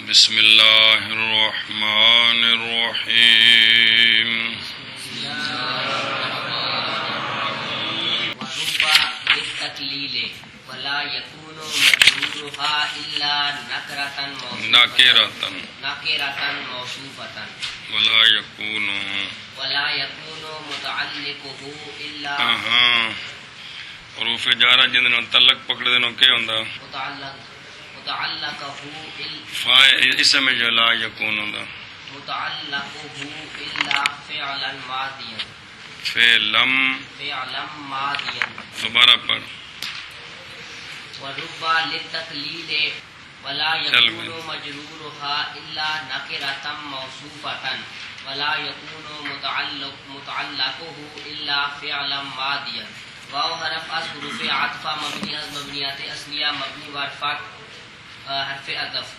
بسم اللہ الرحمن الرحیم وربا بالتقلیل ولا يكون مجرورها الا نکرة موصوفة ولا یکون متعلقه الا حروف جارہ جن تعلق پکڑ دینو کیا ہوندا متعلقه اسم جو لا یکون ہوندا متعلقه الا فعلا ماضيا فعلم ماضيا دوبارہ پڑھ وربا للتقلیل ولا يكون مجرورها الا نكرة موصوفة ولا يكون متعلقه الا فعلا ماضيا واو حرف از حروف عطفہ مبنی از مبنیات اصلیہ مبنی وارفات حرف عطف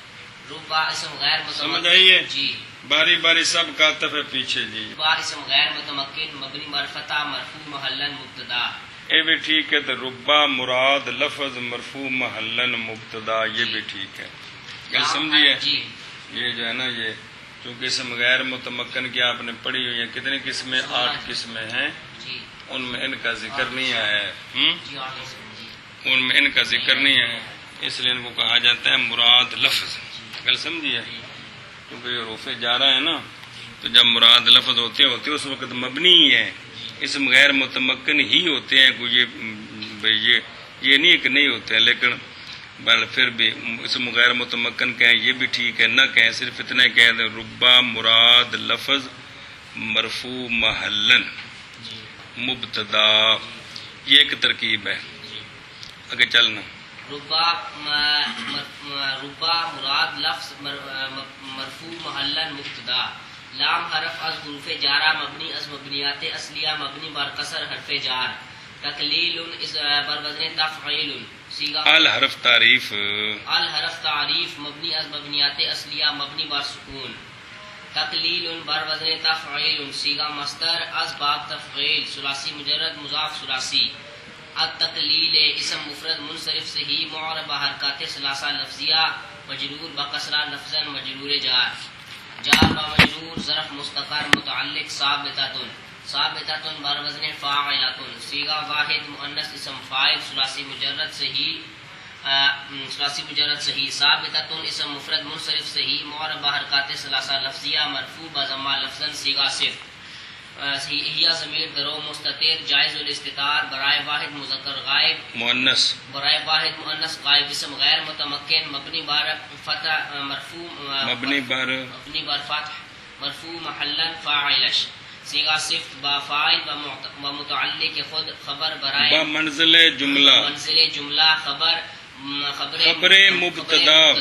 ربا اسم غیر سمجھ آئیے جی باری باری سب کا عطف ہے پیچھے جی ربا اسم غیر متمکن مبنی مرفتہ مرفوع محلا مبتدا یہ بھی ٹھیک ہے تو ربا مراد لفظ مرفوع محلن مبتدا یہ بھی ٹھیک ہے کل سمجھیے جی یہ جو ہے نا یہ چونکہ اسم غیر متمکن کی آپ نے پڑھی ہوئی ہیں کتنی قسمیں 8 قسمیں ہیں جی ان میں ان کا ذکر نہیں آیا ہے جی ان میں ان کا ذکر نہیں ہے اس لیے ان کو کہا جاتا ہے مراد لفظ کل سمجھیے کیونکہ یہ حروف جارہ ہے نا تو جب مراد لفظ ہوتے اس وقت مبنی ہی ہے اسم غیر متمکن ہی ہوتے ہیں کوئی یہ نہیں ہے کہ نہیں ہوتے ہیں لیکن پھر بھی اسم غیر متمکن کہیں یہ بھی ٹھیک ہے نہ کہیں صرف اتنا ہی کہہ دیں ربا مراد لفظ مرفوع محلن مبتدا یہ ایک ترکیب ہے آگے چلنا ربا مراد لفظ مرفوع محلا مبتدا لام حرف از حروف جارہ مبنی از مبنیات اصلیہ مبنی بر کسر حرف جار تقلیل بر وزن تفعیل الحرف تعریف مبنی از مبنیات اصلیہ مبنی بر سکون تقلیل بر وزن تفعیل صیغہ مصدر از باب تفعیل ثلاثی مجرد مضاف ثلاثی التقلیل اسم مفرد منصرف صحیح معرب حرکات ثلاثہ لفظیہ مجرور بکسرہ لفظا مجرور جار بمجرور ظرف مستقر متعلق ثابتۃ بر وزن فاعلۃ صیغہ واحد مؤنث اسم فاعل ثلاثی مجرد صحیح ثابتۃ اسم مفرد منصرف صحیح معرب حرکات ثلاثہ لفظیہ مرفوع بضمہ لفظا صیغہ صفر ہیا ضمیر درو مستتر جائز الاستتار برائے واحد مذکر غائب مؤنث برائے واحد مؤنث غائب اسم غیر متمکن مبنی بار فتح مرفوع مبنی بار فتح مرفوع محلا فاعلش صیغہ صفت با فاعل و متعلق خود خبر برائے با منزل جملہ خبر مبتدا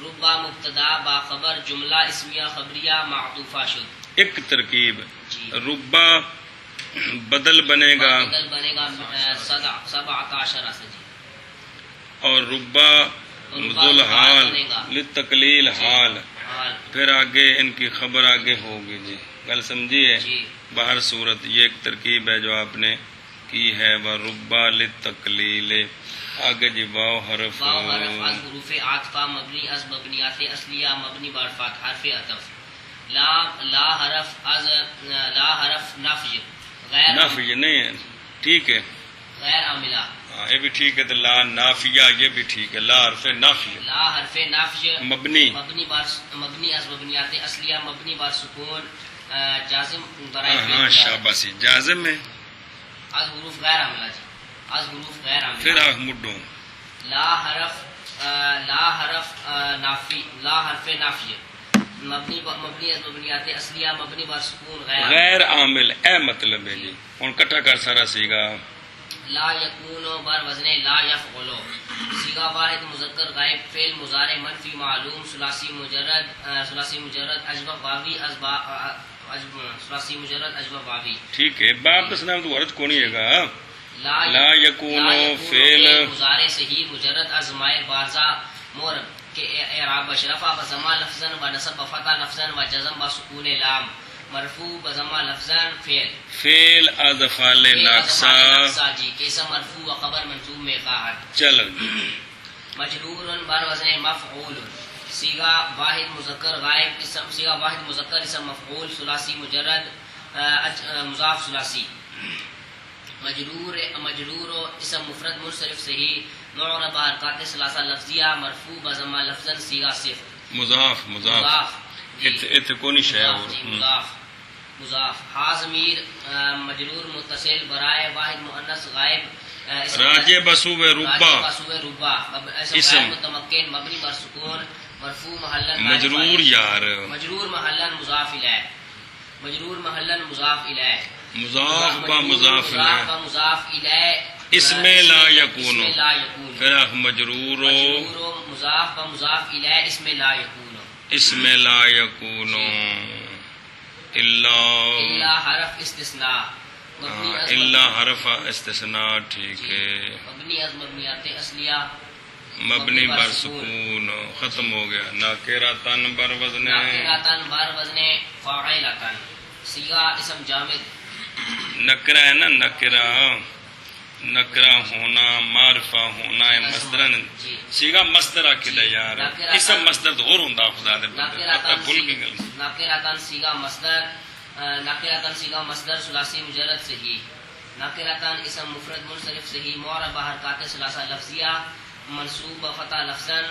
ربا مبتدا با خبر جملہ اسمیہ خبریہ معطوفہ شد ایک ترکیب ربا بدل بنے گا 17 سے جی اور ربا ذل حال للتقلیل حال پھر آگے ان کی خبر آگے ہوگی جی گل سمجھیے باہر صورت یہ ایک ترکیب ہے جو آپ نے کی ہے ربا للتقلیل آگے جی واو حرف از حروف عاطفہ مبنی از مبنیات اصلیہ مبنی بر فتح حرف عطف لا حرف نفی نہیں ہے ٹھیک ہے غیر عاملہ یہ بھی ٹھیک ہے تو لا نافیہ یہ بھی ٹھیک ہے لا حرف نافی مبنی از مبنیات اصلیہ مبنی بر سکون جازم برائے ہاں شاباشی جازم ہے از حروف غیر عاملہ جی از حروف غیر عاملہ پھر مڈو لا حرف نافی مبنی از مبنیات اصلیہ مبنی بر سکون غیر عامل اے مطلب ہے جی ہن کٹھا کر سارا سیگا لا یکون بر وزن لا یفعل صیغہ واحد مذکر غائب فعل مضارع منفی معلوم ثلاثی مجرد اجوف واوی ثلاثی مجرد اجوف واوی ٹھیک ہے باب تسنام تو عرض کونی ہے گا لا یکون فعل مضارع صحیح مجرد از ضمائر بارزہ مورب کہ اعراب اشرفا بضمہ لفظا و نصب فتح لفظا و جزم بسکون لام مرفوع بضمہ لفظا فعل از افعال ناقصہ جی کیسا مرفوع و خبر منصوب میں قاعد چلو مجرور بر وزن مفعول سیغا واحد مذکر غائب اسم سیغا واحد مذکر اسم مفعول ثلاثی مجرد مضاف ثلاثی مجرور و اسم مفرد منصرف صحیح معرب حرکات ثلاثہ لفظیہ مرفوع بضمہ لفظا سیغا صفت مضاف اتکونی شے مضاف ہا ضمیر مجرور متصل برائے واحد مؤنث غائب راجع بسوب ربا اسم متمکن مبنی بر سکون مرفوع محلا مجرور یار مجرور محلا مضاف الیہ مجرور محلا مضاف الیہ مضاف با مضاف الیہ اسم لا یکون پھر مجرور مضاف با مضاف الیہ اسم لا یکون الا حرف استثناء الا حرف استثناء ٹھیک ہے مبنی از مبنیات اصلیہ مبنی بر سکون ختم ہو گیا ناکراتن بر وزن فاعلتن صیغہ اسم جامد نکرہ ہے نا نکرہ ہونا معرفہ ہونا ہے مصدرن صیغہ مصدر عقیدہ یار اسم مصدر تو اور ہوندا خدا دے بھول کے گل ناکراتن صیغہ مصدر ثلاثی مجرد صحیح ناکراتن اسم مفرد منصرف صحیح معرب حرکات ثلاثہ لفظیہ منصوب فتح لفظا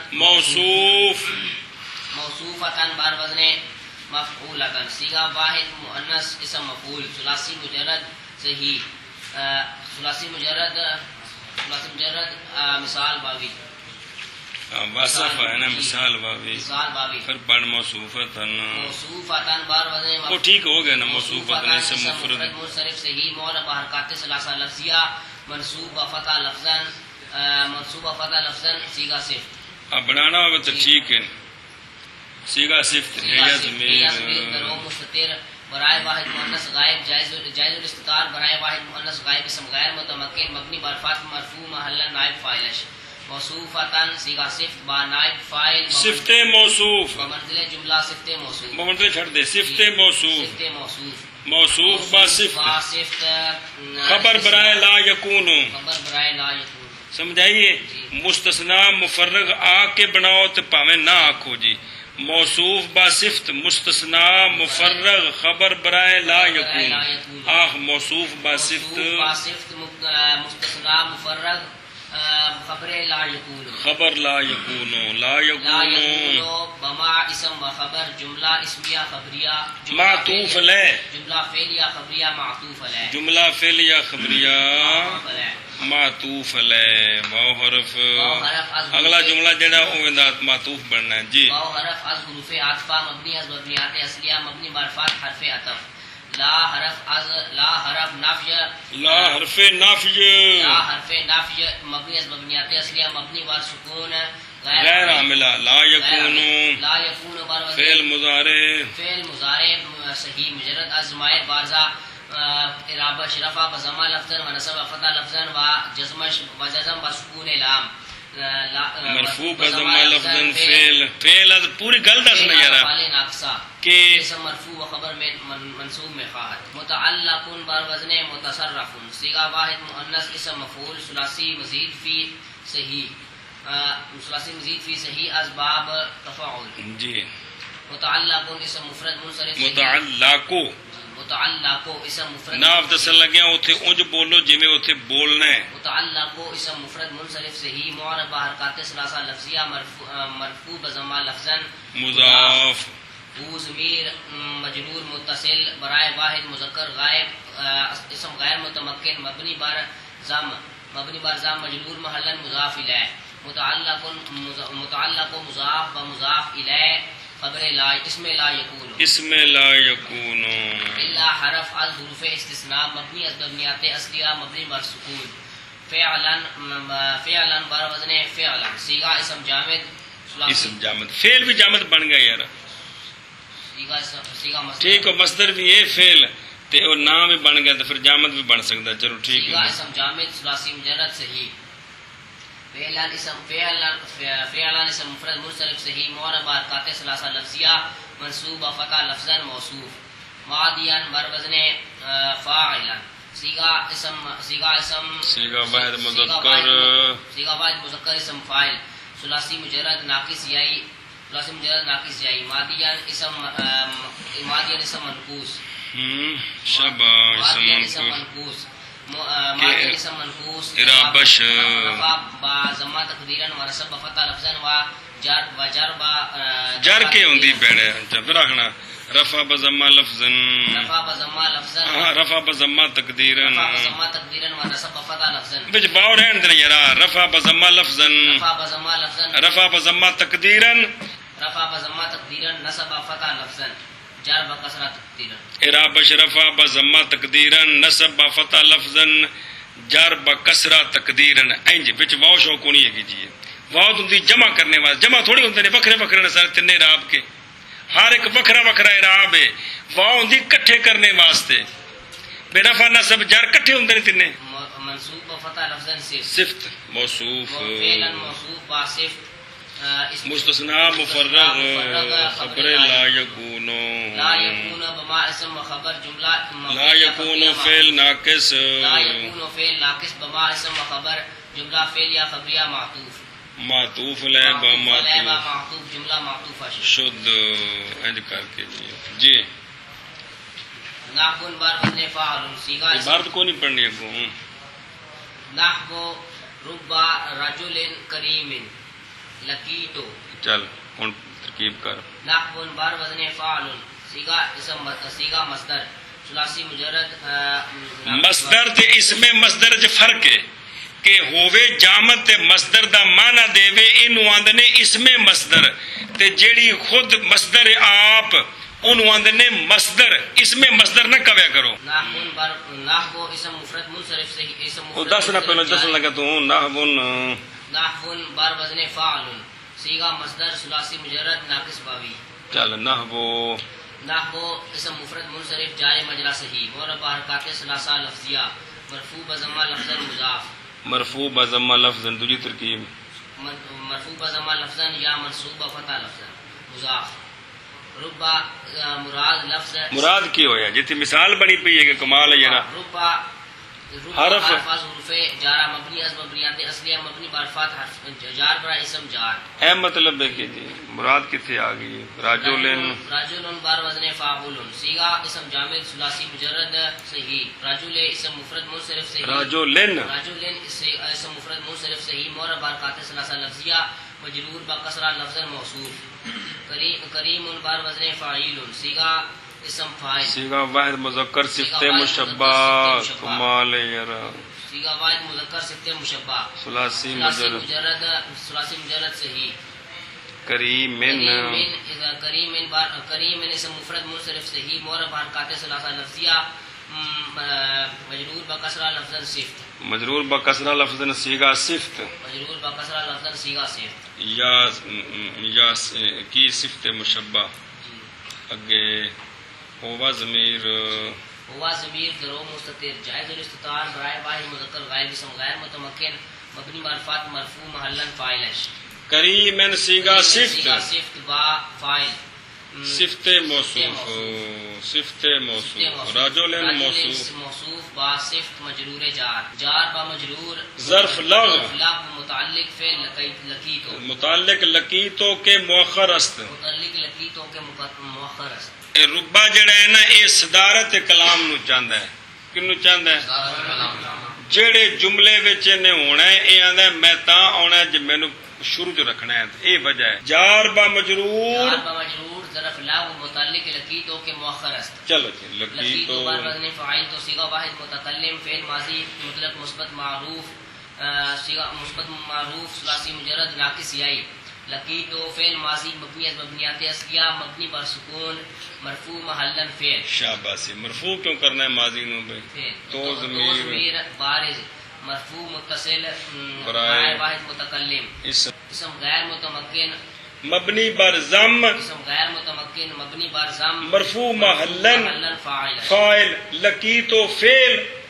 موصوفتن بار وزن مفعولتن صیغہ واحد مؤنث اسم مفعول ثلاثی مجرد صحیح ثلاثی مجرد مثال باوی وصف ہے نا مثال باوی پھر پڑھ موصوفتن بار وزن وہ ٹھیک ہو گیا نا موصوفتن اسم مفرد منصرف صحیح معرب حرکات ثلاثہ لفظیہ منصوب فتح لفظا صیغہ صفت اب بنانا ہوگا تو ٹھیک ہے صیغہ صفت ہے یا ضمیر مستتر برائے واحد مؤنث غائب جائز الاستتار برائے واحد مؤنث غائب اسم غیر متمکن مبنی بر فتح مرفوع محلا نائب فاعلش موصوفتن صیغہ صفت با نائب فاعل صفت موصوف بمنزل جملہ صفت موصوف بمنزل چھڑ دے صفت موصوف با صفت خبر برائے لا یکون سمجھائیے مستثنا مفرغ آ کے بناؤ تو پاویں نہ آکھو جی موصوف با صفت مستثنا مفرغ خبر برائے لا یکون آخ موصوف با صفت مستثنا مفرغ خبر لا یکون بما اسم و خبر جملہ اسمیہ خبریہ معطوف علیہ جملہ فعلیہ خبریہ معطوف علیہ جملہ فعلیہ خبریہ معطوف علیہ واو حرف اگلا جملہ جڑا اوندہ معطوف بننا ہے جی واو حرف از حروف عاطفہ مبنی از مبنیات اصلیہ مبنی بر فتح حرف عطف لا حرف نافی مبنی از مبنیات اصلیہ مبنی بر سکون غیر عاملہ لا یکون فعل مضارع صحیح مجرد از ضمائر بارزہ اعراب شرفہ بضمہ لفظا و نصب فتح لفظا و جزم بسکون لام مرفوع بضمہ لفظا فعل پوری گل دسنا یار کہ اسم مرفوع و خبر میں منصوب میں خواہد متعلق بر وزن متصرف صیغہ واحد مؤنث اسم مفعول ثلاثی مزید فی صحیح اسباب تفاعل جی متعلق اسم مفرد منصرف متعلق اسم مفرد ناف دسن لگیا اوتھے اونج بولو جویں اوتھے بولنا ہے متعلق اسم مفرد منصرف صحیح معرب حرکات ثلاثہ لفظیہ مرفوع بضمہ لفظا مضاف ضمیر مجرور متصل برائے واحد مذکر غائب اسم غیر متمکن مبنی بر ضم مجرور محلا مضاف الیہ متعلق مضاف و مضاف الیہ خبر اسم لا یکون الا حرف از حروف استثناء مبنی از مبنیات اصلیہ مبنی بر سکون فعلا بر وزن فعلا صیغہ اسم جامد فعل بھی جامد بن گیا یار ٹھیک ہے مصدر بھی ہے فعل تے اور نام بھی بن گیا تو پھر جامد بھی بن سکتا چلو ٹھیک ہے اسم جامد ثلاثی مجرد صحیح فعلا اسم مفرد منصرف صحیح معرب حرکات ثلاثہ لفظیہ منصوب فتح لفظا موصوف ماضیا بر وزن فاعلا صیغہ واحد مذکر اسم فاعل ثلاثی مجرد ناقص یائی ثلاثی مجرد ناقص جائی مادیان اسم منقوص شبا مادیان اسم اسم منقوص مادیان اسم منقوص ارابش رفع با ضمہ تقدیرا و نصب بفتح لفظا و جر با جر کے ہوندی پیڑے اچھا پھر آخنا رفع بضمہ لفظن رفع بضمہ لفظا ہاں رفع بضمہ تقدیرن رفع بضمہ تقدیرا و نصب بفتح لفظا بچ باؤ رہن دیں یار رفع بضمہ لفظن رفع بضمہ لفظا رفع بضمہ تقدیرن رفع بضمہ تقدیرا نصب بفتح لفظا جر بکسرہ تقدیرا ارابش رفع بضمہ تقدیرن نصب فتح لفظن جر بکسرہ تقدیرن انج بچ واؤ شوق نہیں ہے جی واؤ تم دی جمع کرنے واسطے جمع تھوڑی ہوندے نے وکھرے وکھرے نے سارے تین اعراب کے ہر ایک وکھرا وکھرا اعراب ہے واؤ ہوندی کٹھے کرنے واسطے بے رفع نصب جر کٹھے ہوندے نے تینے منصوب بفتح لفظا صفت موصوف فعلا موصوف با صفت مستثنى مفرغ خبر لا يكون لا يكون بما اسم و خبر جملہ لا يكون فعل ناقص لا يكون فعل ناقص بما اسم و خبر جملہ فعل یا خبریہ معطوف معطوف لے با معطوف معطوف جملہ معطوفہ شد انج کر کے جی نحو بار وزن فاعل صیغہ عبارت کو نہیں پڑھنی ہے کو نحو ربا رجل کریم لقیتو چل ہن ترکیب کر نحو بار وزن فاعل صیغہ مصدر ثلاثی مجرد مصدر تے اس میں مصدر چ فرق ہے کہ ہووے جامد تے مصدر دا معنی دے وے اینو آندے نے اس میں مصدر تے جیڑی خود مصدر آپ انو آندے نے مصدر اس میں مصدر نہ کہیا کرو نحو اسم مفرد منصرف سے اسم او مفرد دس نہ پہلے دس لگا تو نحو بار وزن فاعل صیغہ مصدر ثلاثی مجرد ناقص باوی چل نحو اسم مفرد منصرف جار مجرا صحیح مورب حرکات ثلاثہ لفظیہ مرفوع بضمہ لفظا مضاف مرفوع بضمہ لفظ دوسری ترکیب مرفوع بضمہ لفظا یا منصوب فتح لفظا مضاف ربا مراد لفظ مراد کی ہویا جتنی مثال بنی پئی ہے کہ کمال ہے یار ربا حرف حروف جارا مبنی از مبنیات اصلیہ مبنی برفات حرف جار برا اسم جار اے مطلب ہے کہ جی مراد کتنے آ گئی راجل بار وزن فاعل صیغہ اسم جامد ثلاثی مجرد صحیح راجل اسم مفرد منصرف صحیح راجل اسم مفرد منصرف صحیح مور برکات ثلاثہ لفظیہ مجرور بکسرہ لفظا موصوف کریم بار وزن فاعل صیغہ اسم فاعل صیغہ واحد مذکر صفت مشبہ کمال یار صیغہ واحد مذکر صفت مشبہ ثلاثی مجرد صحیح کریم اسم مفرد منصرف صحیح مور حرکات ثلاثہ لفظیہ مجرور بکسرہ لفظا صفت مجرور بکسرہ لفظا صیغہ صفت مجرور بکسرہ لفظا صیغہ صفت یا کی صفت مشبہ اگے ہوا ضمیر درو مستتر جائز الاستطار برائے واحد مذکر غائب اسم غیر متمکن مبنی معرفات مرفوع محلا فاعل کریم صیغہ صفت با فاعل صفت موصوف رجل موصوف با صفت مجرور جار با مجرور ظرف لغو متعلق فعل متعلق لقیتو کے مؤخر است ربا جڑا ہے نا یہ صدارت کلام نو چاہندا ہے کنو چاہندا ہے جڑے جملے وچ نے ہونا ہے اے آندا ہے میں تاں آنا ہے جے مینوں شروع چ رکھنا ہے اے وجہ ہے جار با مجرور ظرف لاغ متعلق لقیتو کے مؤخر است چلو جی لقیتو بار وزن فاعل تو صیغہ واحد متکلم فعل ماضی مطلق مثبت معروف صیغہ مثبت معروف ثلاثی مجرد ناقص یائی لقیتو فعل ماضی مبنی از مبنیات اصلیہ مبنی بر سکون مرفوع محلا فعل شاباشی مرفوع کیوں کرنا ہے ماضی نو بھائی تو ضمیر بارز مرفوع متصل برائے واحد متکلم اسم غیر متمکن مبنی بر ضم اسم غیر متمکن مبنی بر ضم مرفوع محلا فاعل لقیتو فعل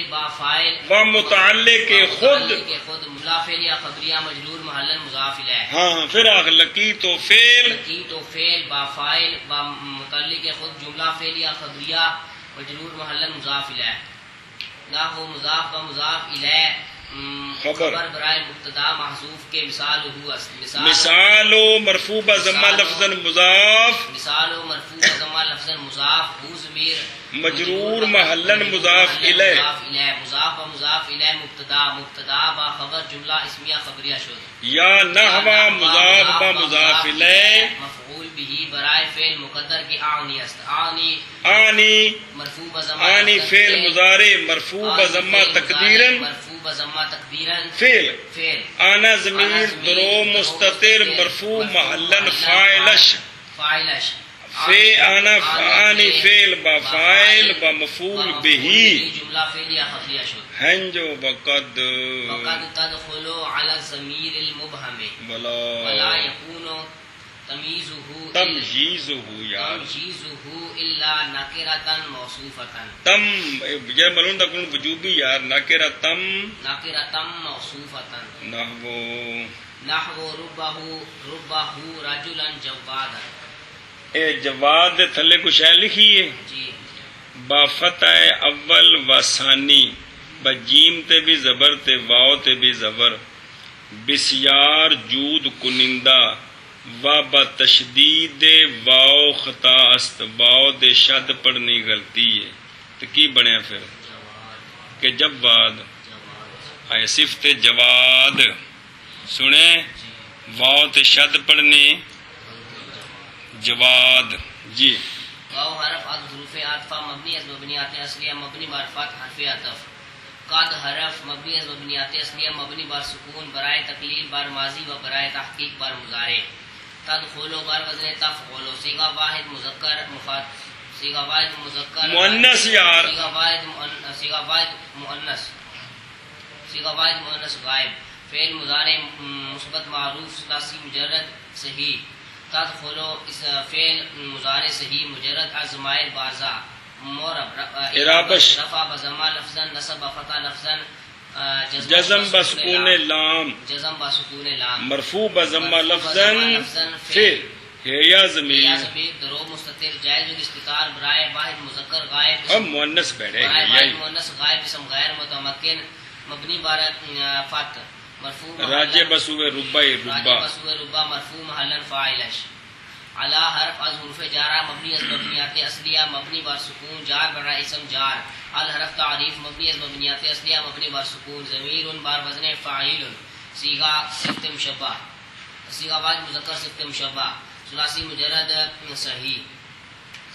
با فاعل و متعلق خود مضاف یا خبریہ مجرور محلا مضاف الیہ ہاں پھر آخر لقیتو فعل با فاعل با متعلق خود جملہ فعلیہ خبریہ مجرور محلا مضاف الیہ نحو مضاف و مضاف الیہ خبر برائے مبتدا محذوف کے مثال مثال و مرفوع بضمہ لفظا مضاف مثال و مرفوع بضمہ لفظا مضاف ہو ضمیر مجرور محلا مضاف الیہ مضاف و مضاف الیہ مبتدا با خبر جملہ اسمیہ خبریہ شد یا نحو مضاف با مضاف الیہ مفعول به برائے فعل مقدر کے اعنی است آنی مرفوع بضمہ آنی فعل مضارع مرفوع بضمہ تقدیرا مرفوع بضمہ تقدیرا فعل آنا ضمیر درو مستتر مرفوع محلا فاعلش فی آنا آنی فعل با فاعل با مفعول بہی جملہ فعلیہ خبریہ شد ہنجو وقد تدخل على الضمیر المبهم ولا يكون تمجیزہ یار الا نکرۃ موصوفۃ تم یہ ملون تکون وجوبی یار نکرۃ موصوفۃ نحو ربہ رجلا جوادا اے جواد تھلے کو شے لکھی ہے جی با فتح اول و ثانی بجیم تے بھی زبر تے واو تے بھی زبر بسیار جود کنندہ و با تشدید واو خطا است واو دے شد پڑھنی غلطی ہے تو کی بنیا پھر کہ جواد آئے صفت جواد سنیں واو تے شد پڑھنی جواد جی واو حرف از حروف عطف مبنی از مبنیات اصلیہ مبنی بر فتح حرف عطف قد حرف مبنی از مبنیات اصلیہ مبنی بر سکون برائے تقلیل بر ماضی و برائے تحقیق بر مضارع تدخلو بر وزن تفعلو صیغہ واحد مذکر مفرد صیغہ واحد مذکر مؤنث یار صیغہ واحد مؤنث غائب فعل مضارع مثبت معروف ثلاثی مجرد صحیح تدخلو اس فعل مضارع صحیح مجرد از ضمائر بارزہ مورب ارابش رفع بضمہ لفظا نصب فتح لفظا جزم بسکون لام جزم بسکون لام مرفوع بضمہ لفظا فعل یا ضمیر درو مستتر جائز الاستتار برائے واحد مذکر غائب اب مؤنث بیٹھے برائے واحد مؤنث غائب اسم غیر متمکن مبنی بار فتح مرفوع راجع بسوء ربا مرفوع محلا فاعلش علی حرف از حروف جارہ مبنی از مبنیات اصلیہ مبنی بر سکون جار برائے اسم جار الحرف تعریف مبنی از مبنیات اصلیہ مبنی بر سکون ضمیر بار وزن فاعل صیغہ صفت مشبہ صیغہ واحد مذکر صفت مشبہ ثلاثی مجرد صحیح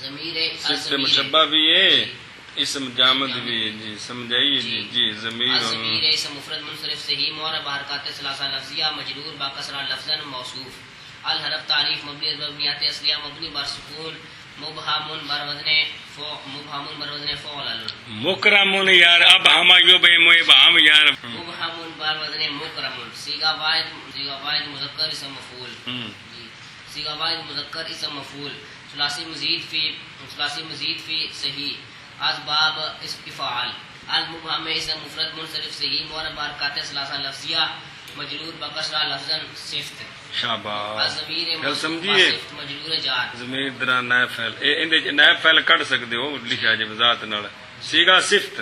ضمیر صفت مشبہ بھی ہے اسم جامد بھی ہے جی سمجھائیے جی ضمیر اسم مفرد منصرف صحیح معرب حرکات ثلاثہ لفظیہ مجرور با کسرہ لفظا موصوف الحرف تعریف مبنی از مبنیات اصلیہ مبنی بر سکون مبہم بر وزن فعل مکرم یار اب ہم یو بے مبہم یار مبہم بر وزن مکرم صیغہ واحد مذکر اسم مفعول صیغہ واحد مذکر اسم مفعول ثلاثی مزید فی صحیح از باب استفعال المبہم اسم مفرد منصرف صحیح معرب حرکات ثلاثہ لفظیہ مجرور بکسرہ لفظا صفت شاباش گل سمجھیے ضمیر درا نائب فعل اندے نائب فعل کٹ سکدے ہو لکھا جے ذات نال صیغہ صفت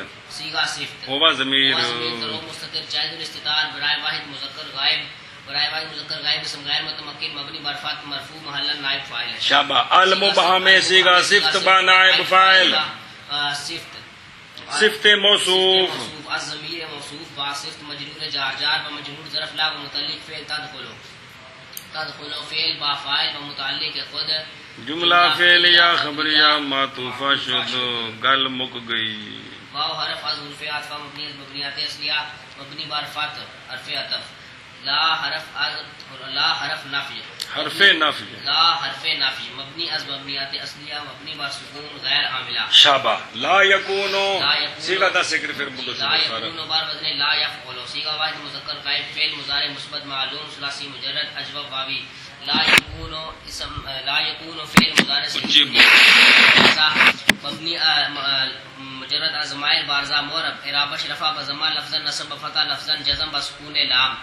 ہوا ضمیر مستتر جائز الاستتار برائے واحد مذکر غائب اسم غیر متمکن مبنی بر فتح مرفوع محلا نائب فاعل شاباش المبہم صیغہ صفت با نائب فاعل صفت موصوف الضمیر موصوف با صفت مجرور جار با مجرور ظرف لا متعلق فعل تدخلو فعل با فاعل با متعلق خود جملہ فعلیہ خبریہ معطوفہ شد گل مک گئی واو حرف از حروف عطف مبنی از مبنیات اصلیہ مبنی بر فتح حرف عطف لا حرف نفی مبنی از مبنیات اصلیہ مبنی بر سکون غیر عاملہ شابہ لا یکونو صیغہ دا ذکر پھر بولو لا یکونو بار وزن لا یفعلو صیغہ واحد مذکر غائب فعل مضارع مثبت معلوم ثلاثی مجرد اجوب واوی لا یکونو فعل مضارع مبنی مجرد از ضمائر بارزہ معرب اعرابش رفع بضمہ لفظا نصب فتح لفظا جزم بسکون لام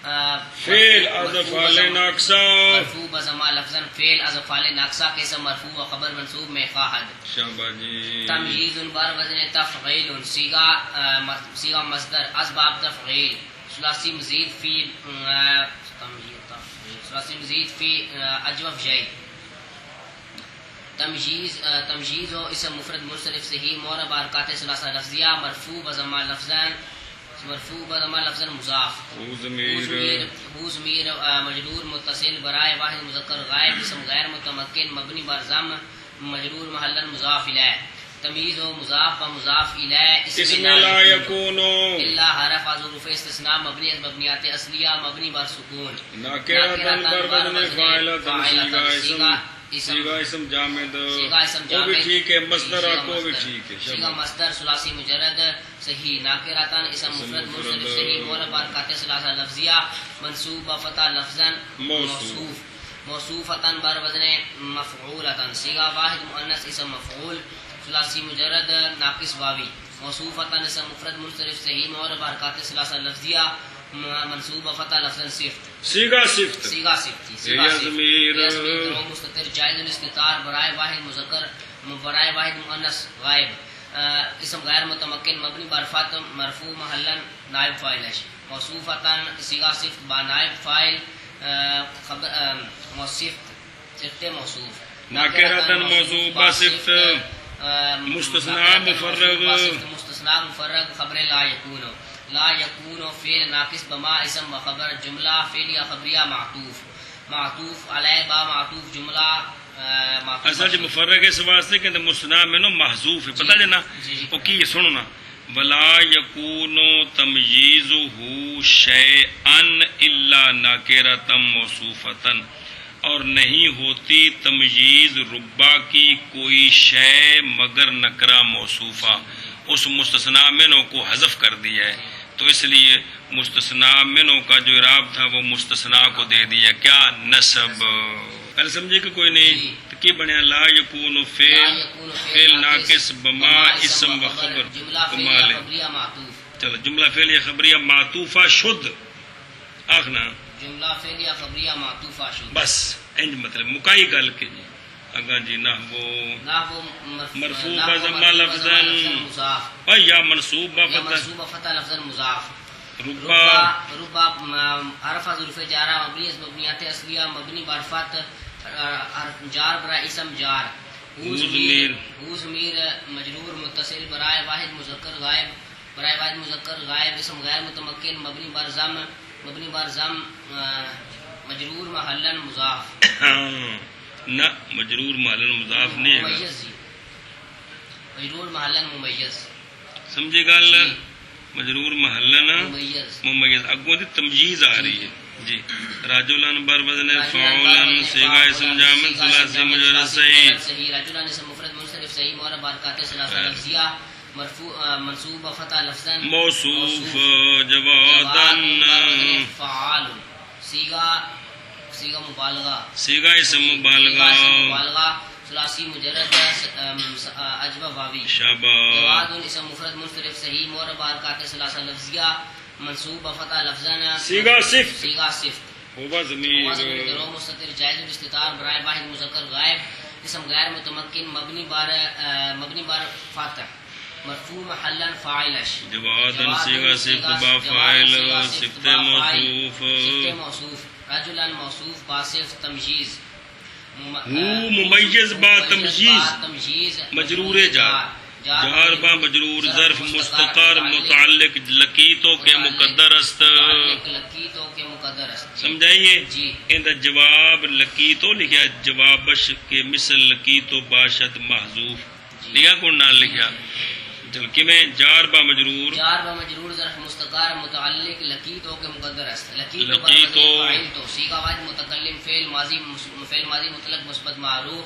فعل از افعال ناقصہ مرفوع بضمہ لفظاً فعل از افعال ناقصہ کے اسم مرفوع و خبر منصوب میں خواہد شاباش جی تمجیز بر وزن تفعیل صیغہ مصدر از باب تفعیل ثلاثی مزید فی اجوف جائی تمجیز و اسم مفرد منصرف صحیح مورب حرکات ثلاثہ لفظیہ مرفوع بضمہ لفظاً مضاف ہو ضمیر مجرور متصل برائے واحد مذکر غائب اسم غیر متمکن مبنی بر ضم مجرور محلا مضاف الیہ تمیز و مضاف و مضاف الیہ اسم لا یکون الا حرف از حروف استثناء مبنی از مبنیات اصلیہ مبنی بر سکون ناکرۃ بر وزن فاعل صیغہ اسم جامد وہ بھی ٹھیک ہے، مصدر کو بھی ٹھیک ہے. صیغہ مصدر ثلاثی مجرد صحیح ناکرۃ اسم مفرد منصرف صحیح مورب حرکات ثلاثہ لفظیہ منصوب فتح لفظا موصوف موصوفۃ بر وزن مفعولۃ صیغہ واحد مؤنث اسم مفعول ثلاثی مجرد ناقص واوی موصوفۃ اسم مفرد منصرف صحیح مورب حرکات ثلاثہ لفظیہ منصوب فتح لفظا صفت صیغہ صفت ضمیر مستتر جائز الاستتار برائے واحد مذکر برائے واحد مؤنث غائب اسم غیر متمکن مبنی بر فتح مرفوع محلا نائب فاعل موصوفۃ صیغہ صفت با نائب فاعل صفت موصوف ناکرۃ موصوف با صفت مستثنی مفرغ خبر لا یکون فعل ناقص بما اسم و خبر جملہ فعلیہ خبریہ معطوف علیہ با معطوف جملہ اصل جو مفرغ اس واسطے کہ مستثنی میں محذوف ہے، پتہ جنا او کی سنو نا ولا یکون تمییزہ شیئا الا ناکرۃ موصوفۃ، اور نہیں ہوتی تمییز ربا کی کوئی شے مگر نکرہ موصوفہ. اس مستثنی منو کو حذف کر دیا ہے، تو اس لیے مستثنی منو کا جو اعراب تھا وہ مستثنی کو دے دیا کیا نصب. پہلے سمجھے کہ کوئی نہیں تو کی بنیا لا یکون فعل ناقص بما اسم و خبر چلو جملہ فعلیہ خبریہ معطوفہ شد آخنا جملہ فعلیہ خبریہ معطوفہ شد بس انج مطلب مکائی گل کے جی اگا جی نحو مرفوع بضمہ لفظاً یا منصوب فتح لفظاً مضاف ربا حرف ظروف جارہ مبنی از مبنیات اصلیہ مبنی بر فتح جار برائے اسم جار ہو ضمیر مجرور متصل برائے واحد مذکر غائب اسم غیر متمکن مبنی بر ضم مجرور محلا مضاف نہ مجرور محلا مضاف نہیں ہے، مجرور محلا ممیز سمجھے گل مجرور محلا ممیز. اگوں دی تمجیز آ رہی ہے جی. رجلن بر وزن فاعلن صیغہ اسم جامد ثلاثی مجرد صحیح رجلن اسم مفرد منصرف صحیح مورب حرکات ثلاثہ لفظیہ مرفوع منصوب فتح لفظا موصوف جوادن فعال صیغہ مبالغہ صیغہ اسم مبالغہ ثلاثی مجرد اجوہ واوی شاباش. جواد اسم مفرد منصرف صحیح مورب حرکات ثلاثہ لفظیہ منصوب فتح لفظا صیغہ صفت ہوا ضمیر مستتر جائز الاستتار برائے واحد مذکر غائب اسم غیر متمکن مبنی بر فتح مرفوع محلا فاعل جوادن صیغہ صفت با فاعل صفت موصوف رجلا موصوف با صفت تمجیز ہو ممیز با تمجیز مجرور جار با مجرور ظرف مستقر متعلق لکیتوں کے مقدر است. سمجھائیے ان جواب لکیتو لکھا جوابش کے مثل لکیتو باشد محذوف لکھا کون نہ لکھا چل کہ میں جار با مجرور ظرف مستقر متعلق لکیتو کے مقدر است. لکیتو صیغہ واحد متکلم فعل ماضی مطلق مثبت معروف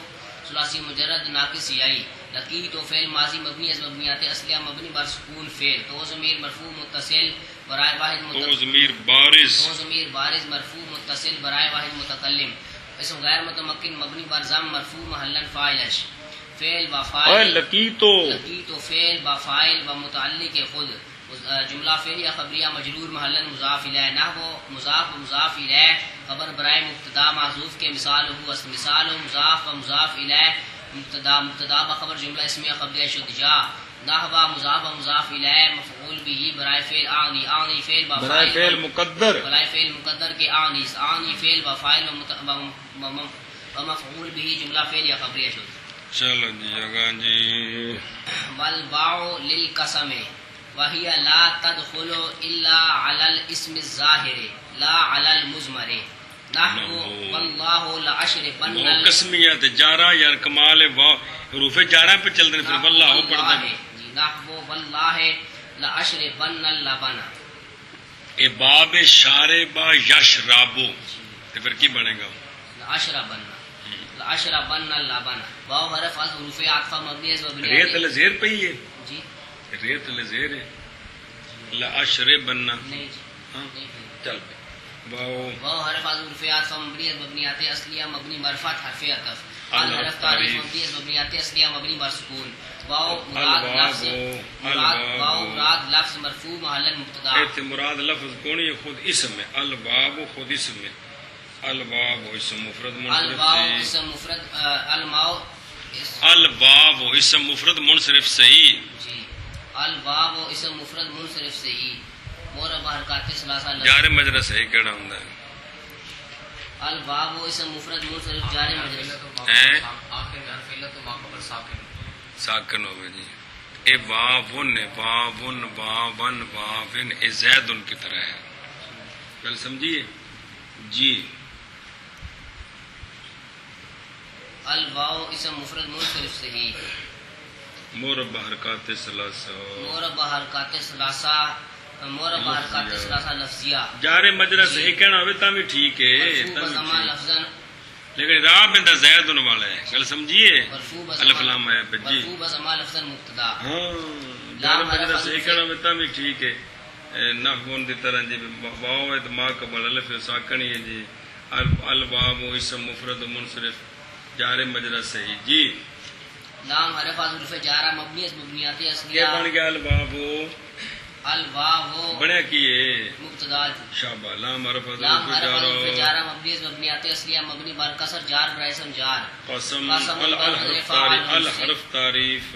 ثلاثی مجرد ناقص یائی. لکیتو فعل ماضی مبنی از مبنیات اصلیہ مبنی بر سکون فعل. تو ضمیر مرفوع متصل برائے واحد تو ضمیر بارز مرفوع متصل برائے واحد متکلم اسم غیر متمکن مبنی بر ضم مرفوع محلا فاعل فعل با فاعل لکیتو فعل با فاعل و متعلق خود جملہ فعلیہ خبریہ مجرور محلا مضاف الیہ نحو مضاف و مضاف الیہ خبر برائے مبتدا محذوف کے مثال ہو مثال مضاف و مضاف الیہ مبتدا بخبر جملہ اسمیہ خبریہ شد جا نحو مضاف و مضاف الیہ مفعول به برائے فعل آنی فعل برائے فعل مقدر کے آنی فعل و فاعل و مفعول به جملہ فعلیہ خبریہ شد. چلو جی اگاں جی. والباء للقسم وهي لا تدخل الا على الاسم الظاهر لا على المضمر نحو والله لاشربن قسمیت جارا یا کمال وا حروف جارا پہ چل رہے پھر واللہ پڑھتا ہے جی نحو والله لاشربن اللبن اے باب شاربا یشرابو تو پھر کی بنے گا لاشربن اللبن واو حرف از حروف عطف مبنی ہے ریت الزیر پہ ہی ہے جی ریت الزیر ہے لاشربن نہیں جی چل واو واو حرف از حروف عطف مبنی ہے مبنیات اصلیہ مبنی برفت حرف عطف ال حرف تعریف مبنی ہے مبنیات اصلیہ مبنی بر سکون واو مراد لفظ مرفوع محل مبتدا ایت مراد لفظ کونی خود اسم ہے الباب خود اسم ہے الباب اسم مفرد الباب اسم مفرد منصرف صحیح جی الباب اسم مفرد منصرف صحیح مورب حرکات ثلاثہ جار مجرا صحیح کیڑا ہوندا ہے الباب اسم مفرد منصرف جار مجرا ہیں آخر میں حرف علت و ما قبل ساکن ساکن ہوگا جی اے واون واون واون واون اے زید ان کی طرح ہے کل سمجھیے جی الواو اسم مفرد منصرف صحیح مربع حرکات ثلاثہ مربع حرکات ثلاثہ لفظیہ جار مجرا صحیح کہنا ہوئے تاں بھی ٹھیک ہے مرفوع لفظاً لیکن راہ بندہ زید ان والا ہے گل سمجھیے الف لام ہے جی مرفوع بضمہ لفظاً مبتدا ہاں جار مجرا صحیح کہنا ہوئے تاں بھی ٹھیک ہے نحون دی طرح جی واو ہے تو ما قبل الف ساکن ہی ہے جی الباب اسم مفرد منصرف جار مجرا صحیح جی لام حرف از حروف جارہ مبنی از مبنیات اصلیہ کیا بن گیا الباب الواو بنیا کیے مبتدا شابہ لام حرف از لام حروف حرف از حروف جارہ جارہ مبنی از مبنیات اصلیہ مبنی بر کسر جار بر اسم جار قسم الحرف تعریف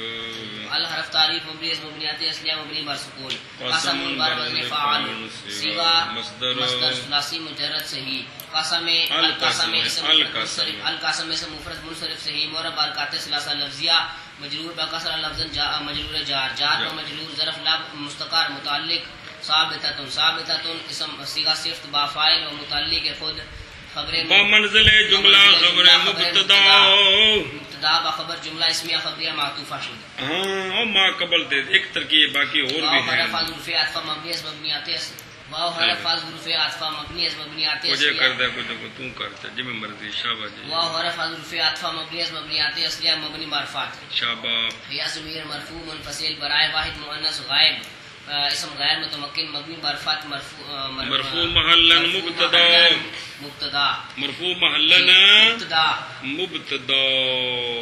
الحرف تعریف مبنی از مبنیات اصلیہ مبنی بر سکون قسم بر وزن فعال صیغہ مصدر ثلاثی مجرد صحیح قسم القسم اسم منصرف القسم اسم مفرد منصرف صحیح مورب حرکات ثلاثہ لفظیہ مجرور بکسر لفظا مجرور جار و مجرور ظرف لفظ مستقر متعلق ثابتۃ اسم صیغہ صفت با فاعل و متعلق خود خبر بمنزل جملہ خبر مبتدا بخبر جملہ اسمیہ خبریہ معطوفہ شد ہاں ما قبل دے ایک ترکیب باقی اور بھی ہے حرف حروف عطف مبنی از مبنیات واو حرف حروف عطف مبنی از مبنیات مجھے کر دے کچھ کو تو کرتا جی میں مرضی شابہ جی واو حرف حروف عطف مبنی از مبنیات اصلیہ مبنی مرفوع شابہ یا ضمیر مرفوع منفصل برائے واحد مؤنث غائب اسم غیر متمکن مبنی برفت مرفوع محلا مبتدا مرفوع محلا مبتدا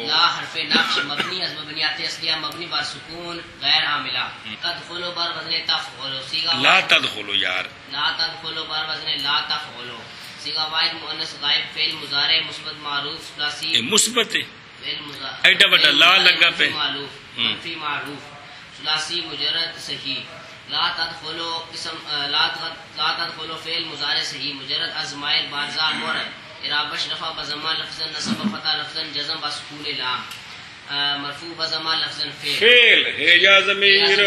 لا حرف نقش مبنی از مبنیات اصلیہ مبنی بر سکون غیر عاملہ تدخلوا بر وزن تفعلوا صیغہ لا تدخلوا یار لا تدخلوا بر وزن لا تفعلوا صیغہ واحد مؤنث غائب فعل مضارع مثبت معروف ثلاثی مثبت فعل مضارع ایڈا بڑا لا لگا پہ منفی معروف ثلاثی مجرد صحیح لا تدخلوا اسم لا تدخلوا فعل مضارع صحیح مجرد از مائل بارزا مورد اعراب رفع بضمہ لفظا نصب فتح لفظا جزم بسکون لام مرفوع بضمہ لفظا فعل ہے یا ضمیر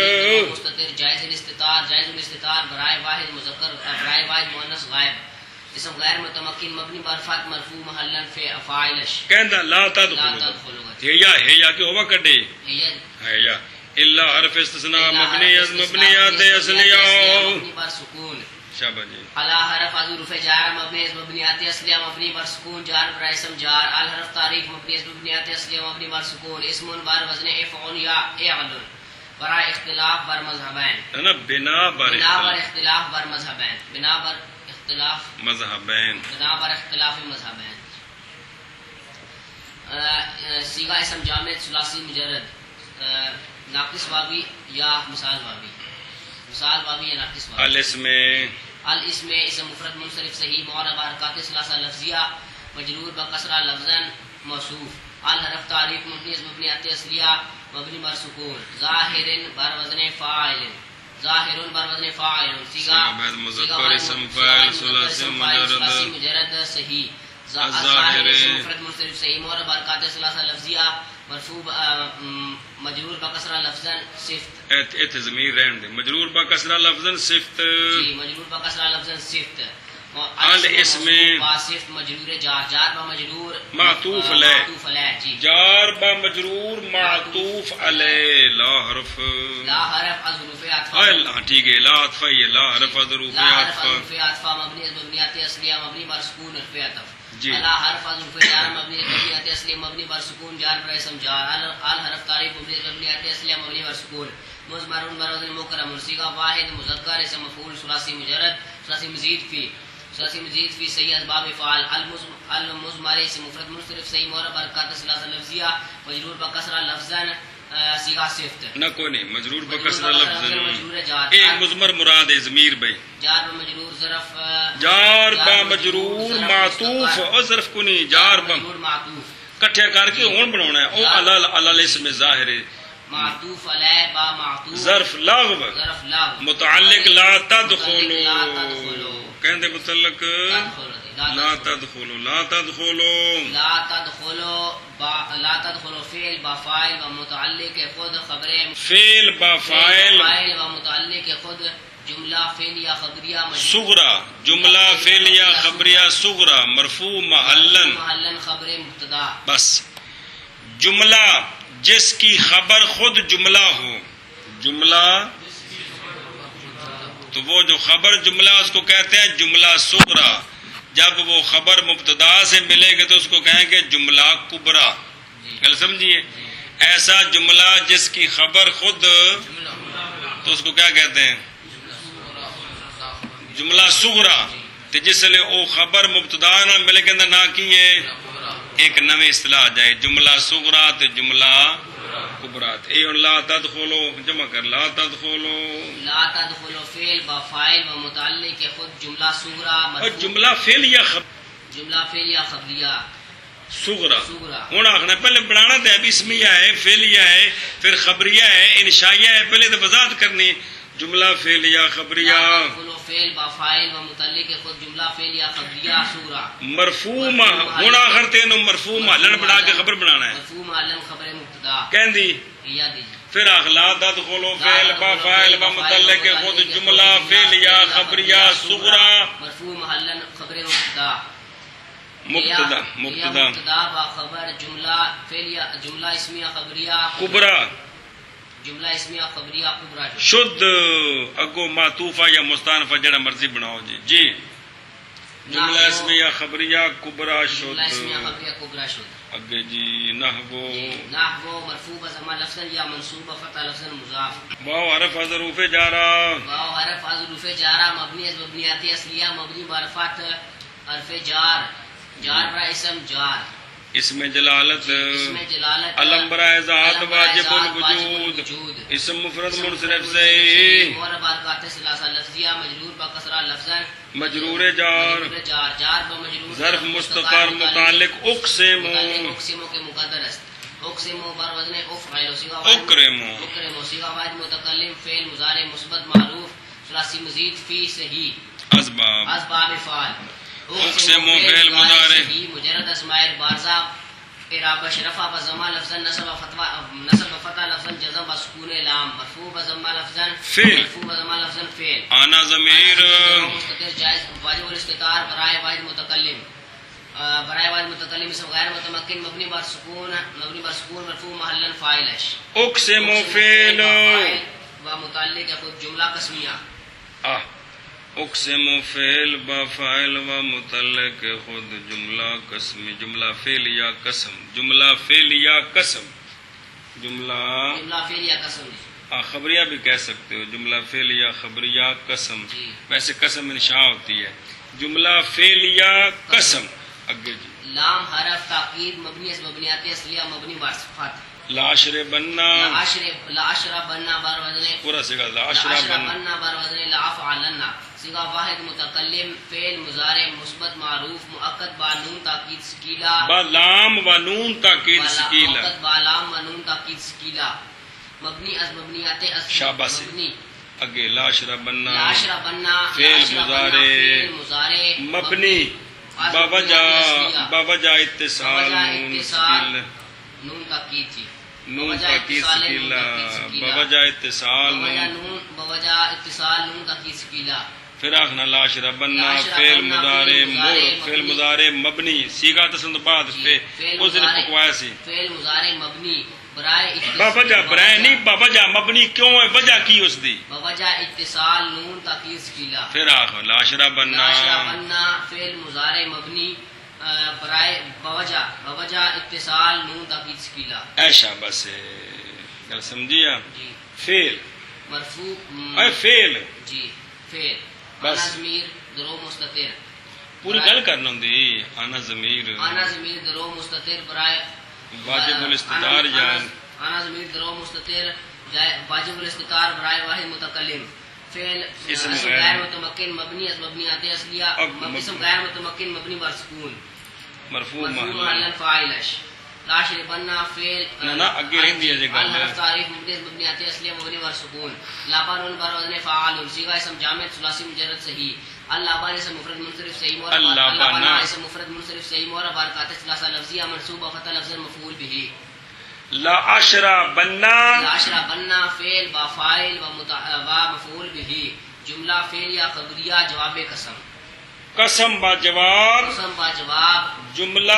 مستتر جائز الاستتار برائے واحد مذکر برائے واحد مؤنث غائب اسم غیر متمکن مبنی برفات مرفوع محلا فاعلش کہندا لا تدخلوا ہے یا کہ ہوا کڈے ہے یا الا حرف استثناء مبنی از مبنیات اصلیہ مبنی بر سکون شابہ جی الا حرف حروف جار مبنی از مبنیات اصلیہ مبنی بر سکون جار بر اسم جار الحرف تعریف مبنی از مبنیات اصلیہ مبنی بر سکون اسم بر وزن افعل یا اعل برائے اختلاف بر مذہبین نا بنا بر اختلاف بر مذہبین بنا بر اختلاف مذہبین مذہبین صیغہ اسم جامد ثلاثی مجرد ناقص واوی یا مثال واوی مثال باقی ہے ناقص والا الاسم الاسم اسم مفرد منصرف صحیح معرب حرکات ثلاثہ لفظیہ مجرور بکسرہ لفظا موصوف الحرف تعریف مبنی مبنی اصلیہ مبنی بر سکون ظاہر بر وزن فاعل ظاہر بر وزن فاعل صیغہ مذکر اسم فاعل ثلاثی مجرد صحیح الظاہر مفرد منصرف صحیح معرب حرکات ثلاثہ لفظیہ مرفوع مجرور بکسرہ لفظا صفت ایت ضمیر رہن دے مجرور بکسرہ لفظا صفت جی مجرور بکسرہ لفظا صفت الاسم صفت مجرور جار جار با مجرور معطوف علیہ جی جار با مجرور معطوف علیہ لا حرف لا حرف از حروف عطف ہاں ٹھیک ہے لا عطف ہے لا حرف از حروف لا حرف از عطف حروف عطف مبنی از مبنیات اصلیہ مبنی بر سکون حرف عطف جی لا حرف از حروف جار مبنی از مبنیات اصلیہ مبنی بر سکون جار پر اسم جار ال حرف تعریف مبنی از مبنیات اصلیہ مبنی بر سکون مضمر بر مکرم صیغہ واحد مذکر اسم مفعول ثلاثی مجرد ثلاثی مزید فی صحیح اسباب فعال المضمر اسم مفرد منصرف صحیح معرب حرکات ثلاثہ لفظیہ مجرور بکسرہ لفظا صیغہ صفت نہ کوئی نہیں مجرور بکسرہ لفظا مجرور جار ایک مضمر مراد ہے ضمیر بھائی جار بمجرور ظرف جار با مجرور معطوف اور ظرف کو نہیں جار با مجرور معطوف کٹھے کر کے ہون بنانا ہے او علل اسم ظاہر ہے معطوف علیہ با معطوف ظرف لاغو ظرف لاغو متعلق لا تدخلو لا تدخلو کہندے متعلق لا تدخلو لا تدخلو لا تدخلو فعل با فاعل و متعلق خود خبر فعل با فاعل و متعلق خود جملہ فعل یا خبریہ صغرا جملہ فعل یا خبریہ صغرا مرفوع محلن خبر مبتدا بس جملہ جس کی خبر خود جملہ ہو جملہ تو وہ جو خبر جملہ اس کو کہتے ہیں جملہ صغرا جب وہ خبر مبتدا سے ملے گا تو اس کو کہیں گے جملہ کبرا گل سمجھیے ایسا جملہ جس کی خبر خود تو اس کو کیا کہتے ہیں جملہ صغرا تو جس لئے وہ خبر مبتدا نہ ملے گا نہ کیے ایک نویں اصطلاح جائے جملہ صغرا تو جملہ کبرات اے لا تدخلو جمع کر لا تدخلو فعل با فاعل و متعلق خود جملہ صغرا اور جملہ فعل یا جملہ فعل یا خبریہ صغرا ہوں آخنا پہلے بنانا تو اب اسمیہ ہے فعلیہ ہے پھر خبریہ ہے انشائیہ ہے پہلے تو وضاحت کرنی جملہ فعل یا خبریہ فعل با فاعل و متعلق خود جملہ فعل یا خبریہ صغرا مرفوع ہوں آخر تینوں مرفوع محلن بنا کے خبر بنانا ہے مرفوع محلن خبر مبتدا کہندی پھر لا تدخلو فعل با فاعل و متعلق خود جملہ فعل یا خبریہ صغرا مرفوع محلن خبر مبتدا مبتدا با خبر جملہ فعل یا جملہ اسمیہ خبریہ کبرا جملہ اسمیہ خبریہ کبرا شد اگو معطوفہ یا مستانفہ جڑا مرضی بناؤ جی جملہ اسمیہ خبریہ کبرا شد جملہ اسمیہ خبریہ کبرا شد اگے جی نحو مرفوع بضمہ لفظا یا منصوب فتح لفظا مضاف واو حرف از حروف جارہ واو حرف از حروف جارہ مبنی از مبنیات اصلیہ مبنی معرفت حرف جار برا اسم جار اسم جلالت علم برائے ذات واجب الوجود اسم مفرد منصرف سے معرب حرکات ثلاثہ لفظیہ مجرور بکسرہ لفظا مجرور جار جار بمجرور ظرف مستقر متعلق اقسم کے مقدر است اقسم بر وزن افعل اکرم صیغہ واحد متکلم فعل مضارع مثبت معروف ثلاثی مزید فی صحیح اسباب فعل اقسم فعل مضارع مجرد اسماء بارزہ اعراب شرفہ بضمہ لفظا نصب فتح لفظا جزم بسکون لام مرفوع بضمہ لفظا مرفوع بضمہ لفظا فعل آنا ضمیر مستتر جائز واجب الاستتار برائے واحد متکلم اسم غیر متمکن مبنی بر سکون مرفوع محلا فاعل اقسم فعل و متعلق خود جملہ قسمیہ اقسم فعل با فاعل و متعلق خود جملہ قسم جملہ فعل یا قسم جملہ فعل یا قسم جملہ فعل یا قسم خبریہ بھی کہہ سکتے ہو جملہ فعل یا خبریہ قسم ویسے قسم انشاء ہوتی ہے جملہ فعل یا قسم اگے جی لام حرف تاکید مبنی از مبنیات اصلیہ مبنی بر صفات لاشر بننا لاشرا بننا بر وزن پورا سیگا لاشرا لاشر بننا بننا بر وزن لافعلن صیغہ واحد متکلم فعل مضارع مثبت معروف مؤکد با نون تاکید ثقیلا با لام و نون تاکید ثقیلا مؤکد با لام و نون تاکید ثقیلا مبنی از مبنیات اصلی شاباش. مبنی اگے لاشر بننا لاشرا بننا فعل لاشرا بننا فعل مضارع مبنی بوجہ اتصال نون ثقیل نون تاکید جی نون تاکید ثقیلا بوجہ اتصال نون بوجہ اتصال نون تاکید ثقیلا پھر آخنا لاشر بننا فعل مضارع مبنی سیگا تسند بعد اس پہ اس نے پکوایا سی فعل مضارع مبنی برائے بوجہ برائے نہیں بوجہ مبنی کیوں ہے وجہ کی اس دی بوجہ اتصال نون تاکید ثقیلا پھر آخ لاشرا بننا لاشرا بننا فعل مضارع مبنی برائے بوجہ اتصال نون تاکید ثقیلا ایشا بس گل سمجھیا جی فعل مرفوع اے فعل جی فعل بس. انا ضمیر درو مستتر پوری گل کرنا ہوندی انا ضمیر انا ضمیر درو مستتر برائے واجب الاستتار جان انا ضمیر درو مستتر واجب الاستتار برائے واحد متکلم فعل اسم غیر متمکن مبنی از مبنیات اصلیہ اسم غیر متمکن مبنی بر سکون مرفوع مرفوع محل محل فاعلش لاشر بننا فعل نا اگے رہندی ہے جے گل اللہ تعریف مبنی از مبنیات اصلیہ مبنی بر سکون لابان بر وزن فعال صیغہ اسم جامع ثلاثی مجرد صحیح اللہ بان اسم مفرد منصرف صحیح مورا اللہ بنا اسم مفرد منصرف صحیح مورا بارکات ثلاثہ لفظیہ منصوبہ فتح لفظ مفعول به لا اشرا بننا لاشرا بننا فعل با فاعل و مفعول به جملہ فعل یا خبریہ جواب قسم قسم با جواب قسم با جواب جملہ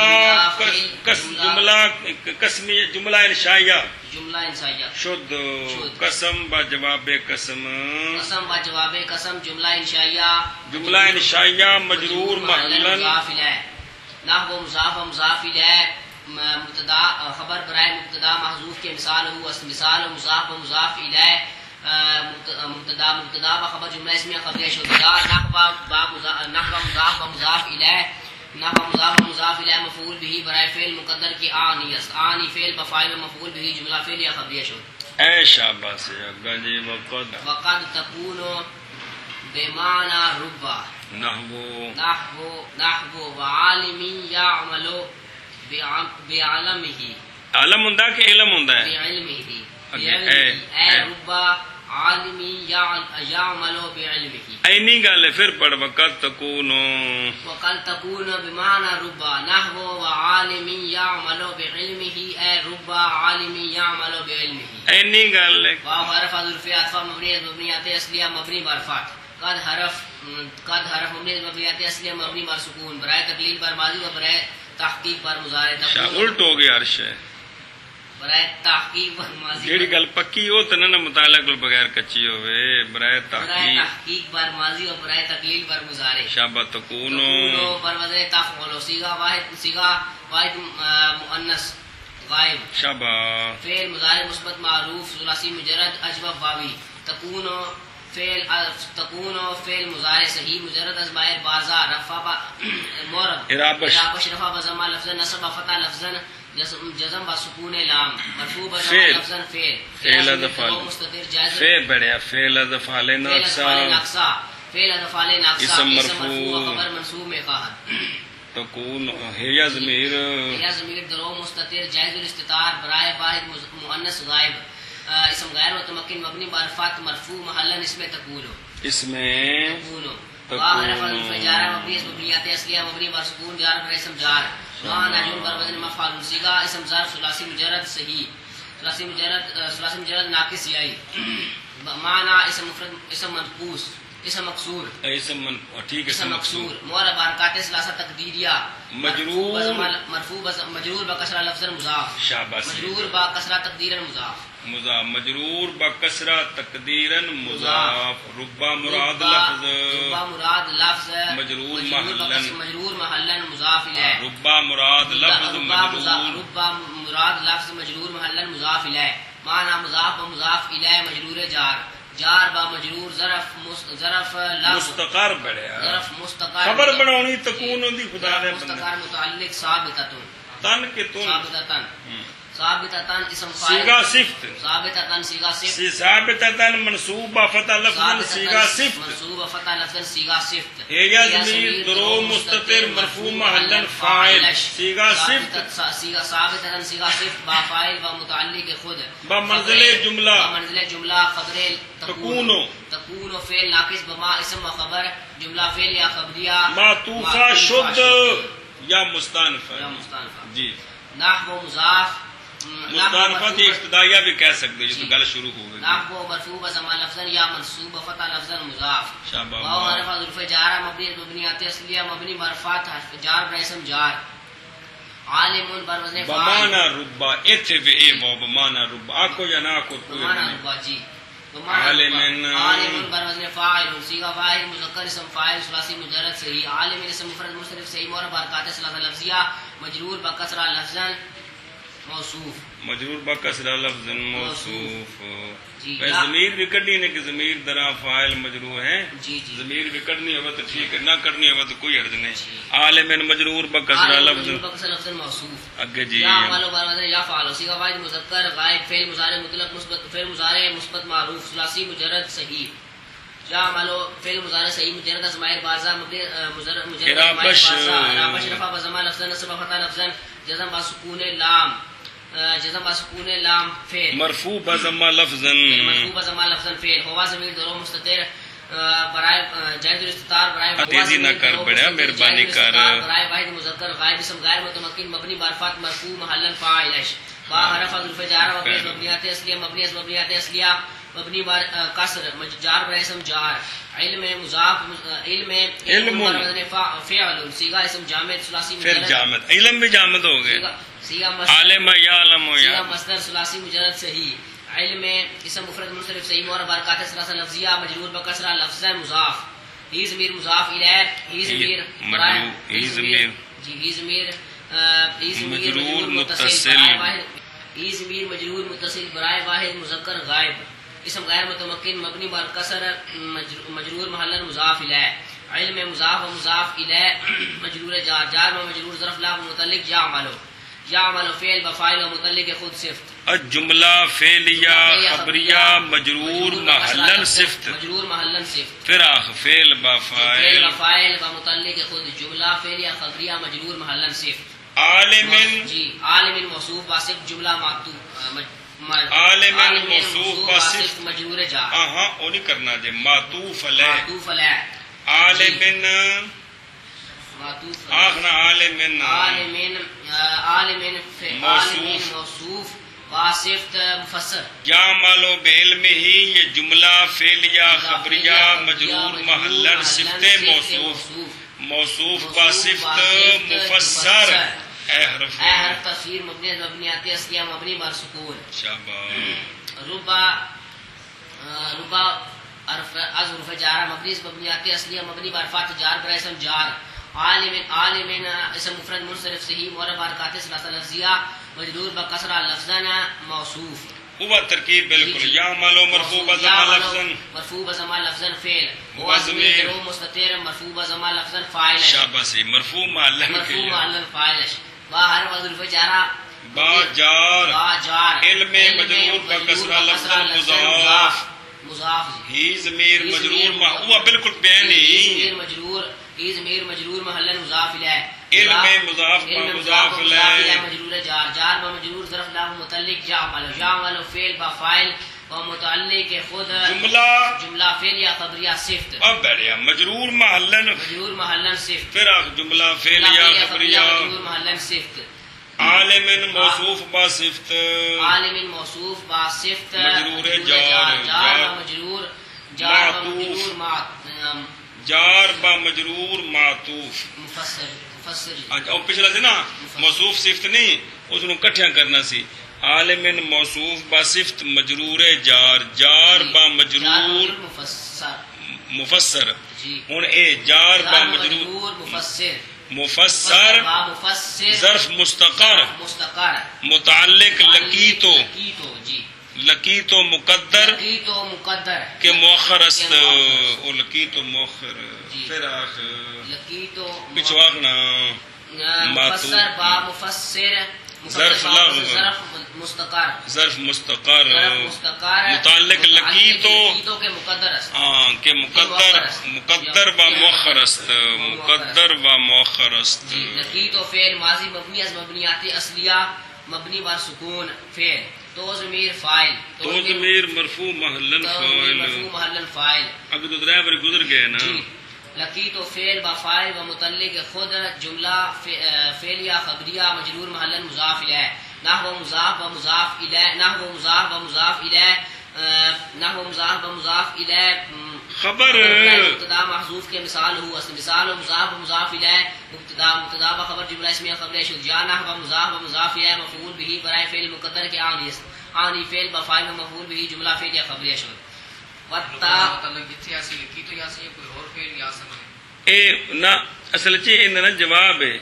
قسمی جملہ انشائیہ جملہ انشائیہ شد قسم با جواب قسم قسم با جواب قسم جملہ انشائیہ جملہ انشائیہ مجرور محلن مضاف الیہ نحو مضاف و مضاف الیہ مبتدا خبر برائے مبتدا محذوف کے مثال ہو مثال مضاف و مضاف الیہ مبتدا و خبر جملہ اسمیہ خبریہ شدہ نحو مضاف و مضاف الیہ نحو مضاف و مضاف الیہ مفعول به برائے فعل مقدر کی آنی است آنی فعل بفاعل و مفعول به جملہ فعل یا خبریہ شد اے شاباش گنجی وقد تكون بمعنى ربا نحو وعالم يعمل بعلمه علم ہوندا کہ علم ہوندا ہے بعلمه اے ربا عالم يعمل بعلمه اینی گل ہے پھر پڑھ وقت تکون وقد تكون بمعنى ربا نحو وعالم يعمل بعلمه اے ربا عالم يعمل بعلمه اینی گل ہے واو حرف ظرف عطف مبنی مبنیات اصلیہ مبنی بر فتح قد حرف مبنی مبنیات اصلیہ مبنی بر سکون برائے تقلیل بر ماضی و برائے تحقیق بر مضارع الٹ ہو گیا عرش ہے برائے تحقیق بر ماضی جیڑی گل پکی ہو تے نہ مطالعہ کول بغیر کچی ہوے برائے تحقیق بر ماضی و برائے تقلیل بر مضارع شابہ تکون بر وزن تفعل صیغہ واحد مؤنث غائب شابہ فعل مضارع مثبت معروف ثلاثی مجرد اجوب واوی تکون فعل مضارع صحیح مجرد از باہر بازا رفع مورب ارابش رفع بضمہ لفظا نصب فتح لفظا جزم با سکون لام مرفوع بضمہ لفظا فعل افعال مستتر جائز فعل بڑھیا فعل افعال ناقصہ فعل افعال ناقصہ اسم مرفوع خبر منصوب میں خواہد تکون ہی ضمیر درو مستتر جائز الاستتار برائے واحد مؤنث غائب اسم غیر متمکن مبنی برفات مرفوع محلن اس میں تکونو اس میں واحرف الفجارہ مبنی اسم مبنیات اصلیہ مبنی بر سکون جار پر اسم جار نوع نجم بر وزن مفعول صیغہ اسم ظرف ثلاثی مجرد صحیح ثلاثی مجرد ناقص یائی معنی اسم مفرد اسم منقوص اسم مقصور ٹھیک اسم مقصور مورا بارکات ثلاثہ تقدیریہ مرفوع مجرور بکسرہ لفظا مضاف شاباش مجرور بکسرہ تقدیرا مضاف مجرور بکسرہ تقدیرا مضاف ربا مراد لفظ مجرور محلن مضاف الیہ ربا مراد لفظ مجرور محلن مضاف الیہ معنی مضاف و مضاف الیہ مجرور جار با مجرور ظرف مستقر بڑھیا ظرف مستقر خبر بناونی تکون ہوندی خدا دے مستقر متعلق ثابتۃ تن کے تن ثابتتن اسم فاعل سیغہ صفت ثابتتن سیغہ صفت ثابتتن منصوبہ فتح لفظ سیغہ صفت منصوب فتح لفظ سیغہ صفت یا ضمیر درو مستتر مرفوع محلا فاعل سیغہ صفت ثابتتن سیغہ صفت با فاعل و متعلق خود بمنزل جملہ منزل جملہ خبر تکون فعل ناقص بما اسم و خبر جملہ فعل یا خبریہ معطوفہ شد یا مستانفہ یا مستانفہ جی نحو مضاف مستانفہ کی ابتدائیہ بھی کہہ سکتے جو تو گل شروع ہو گئی نحو مرفوع زما لفظا یا منصوب فتح لفظا مضاف شابہ واو حرف ظرف جارہ مبنی مبنیات اصلیہ مبنی برفات حرف جار بر اسم جار عالم بر وزن فاعل بمانا ربا ایتھے وے اے وہ بمانا ربا آکو یا نہ آکو بمانا ربا جی عالم بر وزن فاعل صیغہ فاعل مذکر اسم فاعل ثلاثی مجرد صحیح عالم اسم مفرد منصرف صحیح مور برکات ثلاثہ لفظیہ مجرور بکسرہ لفظا موصوف مجرور بکسرہ لفظ موصوف جی ضمیر بھی کرنی ہے کہ ضمیر درا فاعل مجرور ہیں جی جی ضمیر بھی کرنی ہو تو ٹھیک ہے، نہ کرنی ہو تو کوئی حرج نہیں. عالم مجرور بکسرہ لفظ لفظ موصوف اگے جی یا عمل بر وزن یا فعل صیغہ فاعل مذکر غائب فعل مضارع مطلق مثبت فعل مضارع مثبت معروف ثلاثی مجرد صحیح یا عمل فعل مضارع صحیح مجرد اسماء بارزہ مبنی مجرد رابش رفع بضمہ لفظا نصب فتح لفظا جزم بسکون لام جزم بسکون لام فعل مرفوع بضمہ لفظا مرفوع بضمہ لفظا فعل ہوا ضمیر درو مستتر برائے جائز الاستتار برائے تیزی نہ کر بڑا مہربانی کر برائے واحد مذکر غائب اسم غیر متمکن مبنی برفات مرفوع محلا فاعل با حرف ظرف جار مبنی مبنیات اصلیہ مبنی از مبنیات اصلیہ مبنی بر کسر جار بر اسم جار علم مضاف علم فعل صیغہ اسم جامد ثلاثی پھر جامد علم بھی جامد ہو گئے عالم یعلم صیغہ مصدر ثلاثی مجرد صحیح علم اسم مفرد منصرف صحیح مور برکات ثلاثہ لفظیہ مجرور بکسرہ لفظ مضاف ہی ضمیر مضاف الیہ ہی ضمیر ہی ضمیر جی ہی ضمیر مجرور متصل ہی ضمیر مجرور متصل برائے واحد مذکر غائب اسم غیر متمکن مبنی بر کسر مجرور محلا مضاف الیہ علم مضاف و مضاف الیہ مجرور جار جار و مجرور ظرف لا متعلق یعمل فعل بفاعل و متعلق خود صفت الجملہ فعلیہ خبریہ مجرور محلا صفت مجرور محلا صفت فراخ فعل بفاعل بفاعل و متعلق خود جملہ فعلیہ خبریہ مجرور محلا صفت عالم جی عالم موصوف واسف جملہ معطوف عالم موصوف واسف مجرور جار ہاں وہ نہیں کرنا جی معطوف علیہ معطوف علیہ عالم معطوف آخنا عالم عالم موصوف واسف مفسر یعمل بعلمہ یہ جملہ فعلیہ خبریہ مجرور محلا صفت موصوف موصوف با صفت مفسر اے حرف تفسیر مبنی مبنیات اصلیہ مبنی بر سکون شاباش ربا حرف جارہ مبنی مبنیات اصلیہ مبنی بر فاتح جار بر اسم جار عالم اسم مفرد منصرف صحیح مورب حرکات ثلاثہ لفظیہ مجرور بکسرہ لفظا موصوف وہ ترکیب بالکل یعمل مرفوع بضمہ لفظا مرفوع بضمہ لفظا فعل ہوا ضمیر مستتر مرفوع بضمہ لفظا فاعل شاباش مرفوع محلا فاعل با حرف ظرف جارہ با جار علم مجرور بکسرہ لفظا مضاف ہی ضمیر مجرور ہوا بالکل بین ہی ہی ضمیر مجرور محلا مضاف الیہ علم مضاف الیہ مجرور جار جار و مجرور ظرف لا متعلق یعمل فعل با فاعل و متعلق خود جملہ فعل یا خبریہ صفت اب بیٹھیا مجرور محلا صفت پھر جملہ فعل یا خبریہ مجرور محلا صفت عالم موصوف با صفت عالم موصوف با صفت مجرور جار مجرور جار با مجرور معطوف مفسر اور پچھلا سی نا موصوف صفت نہیں اس کو کٹھیاں کرنا سی عالم موصوف با صفت مجرور جار جار با مجرور مفسر ہوں اے جار با مجرور مفسر ظرف مستقر متعلق لقیت و مقدر کہ مؤخر است او لقیت و مؤخر پھر پچھو آخنا مفسر با مفسر ظرف لغو، ظرف مستقر، ظرف مستقر ظرف مستقر متعلق لقیتو لقیتو کے مقدر است، کہ مقدر و مؤخر است، مقدر و مؤخر است. جی لقیتو فعل ماضی مبنی از مبنیات اصلیہ مبنی بر سکون فعل، تو ضمیر فاعل، تو ضمیر مرفوع محلن فاعل. مرفوع محلن فاعل. ابھی تو ڈرائیور گزر گئے نا. جی لقیتو فعل با فاعل و متعلق خود جملہ فعلیہ خبریہ مجرور محلن مضاف الیہ، نحو مضاف و مضاف الیہ، نحو مضاف و مضاف الیہ، نحو مضاف و مضاف الیہ خبر مبتدا محذوف کے مثال ہو اصل مثال مضاف و مضاف الیہ مبتدا و خبر جملہ اسمیہ خبریہ شد جا نحو مضاف و مضاف الیہ مفعول به برائے فعل مقدر کے آنی است، آنی فعل با فاعل و مفعول به جملہ فعلیہ خبریہ شد. نہ اصل چیز جواب ہے.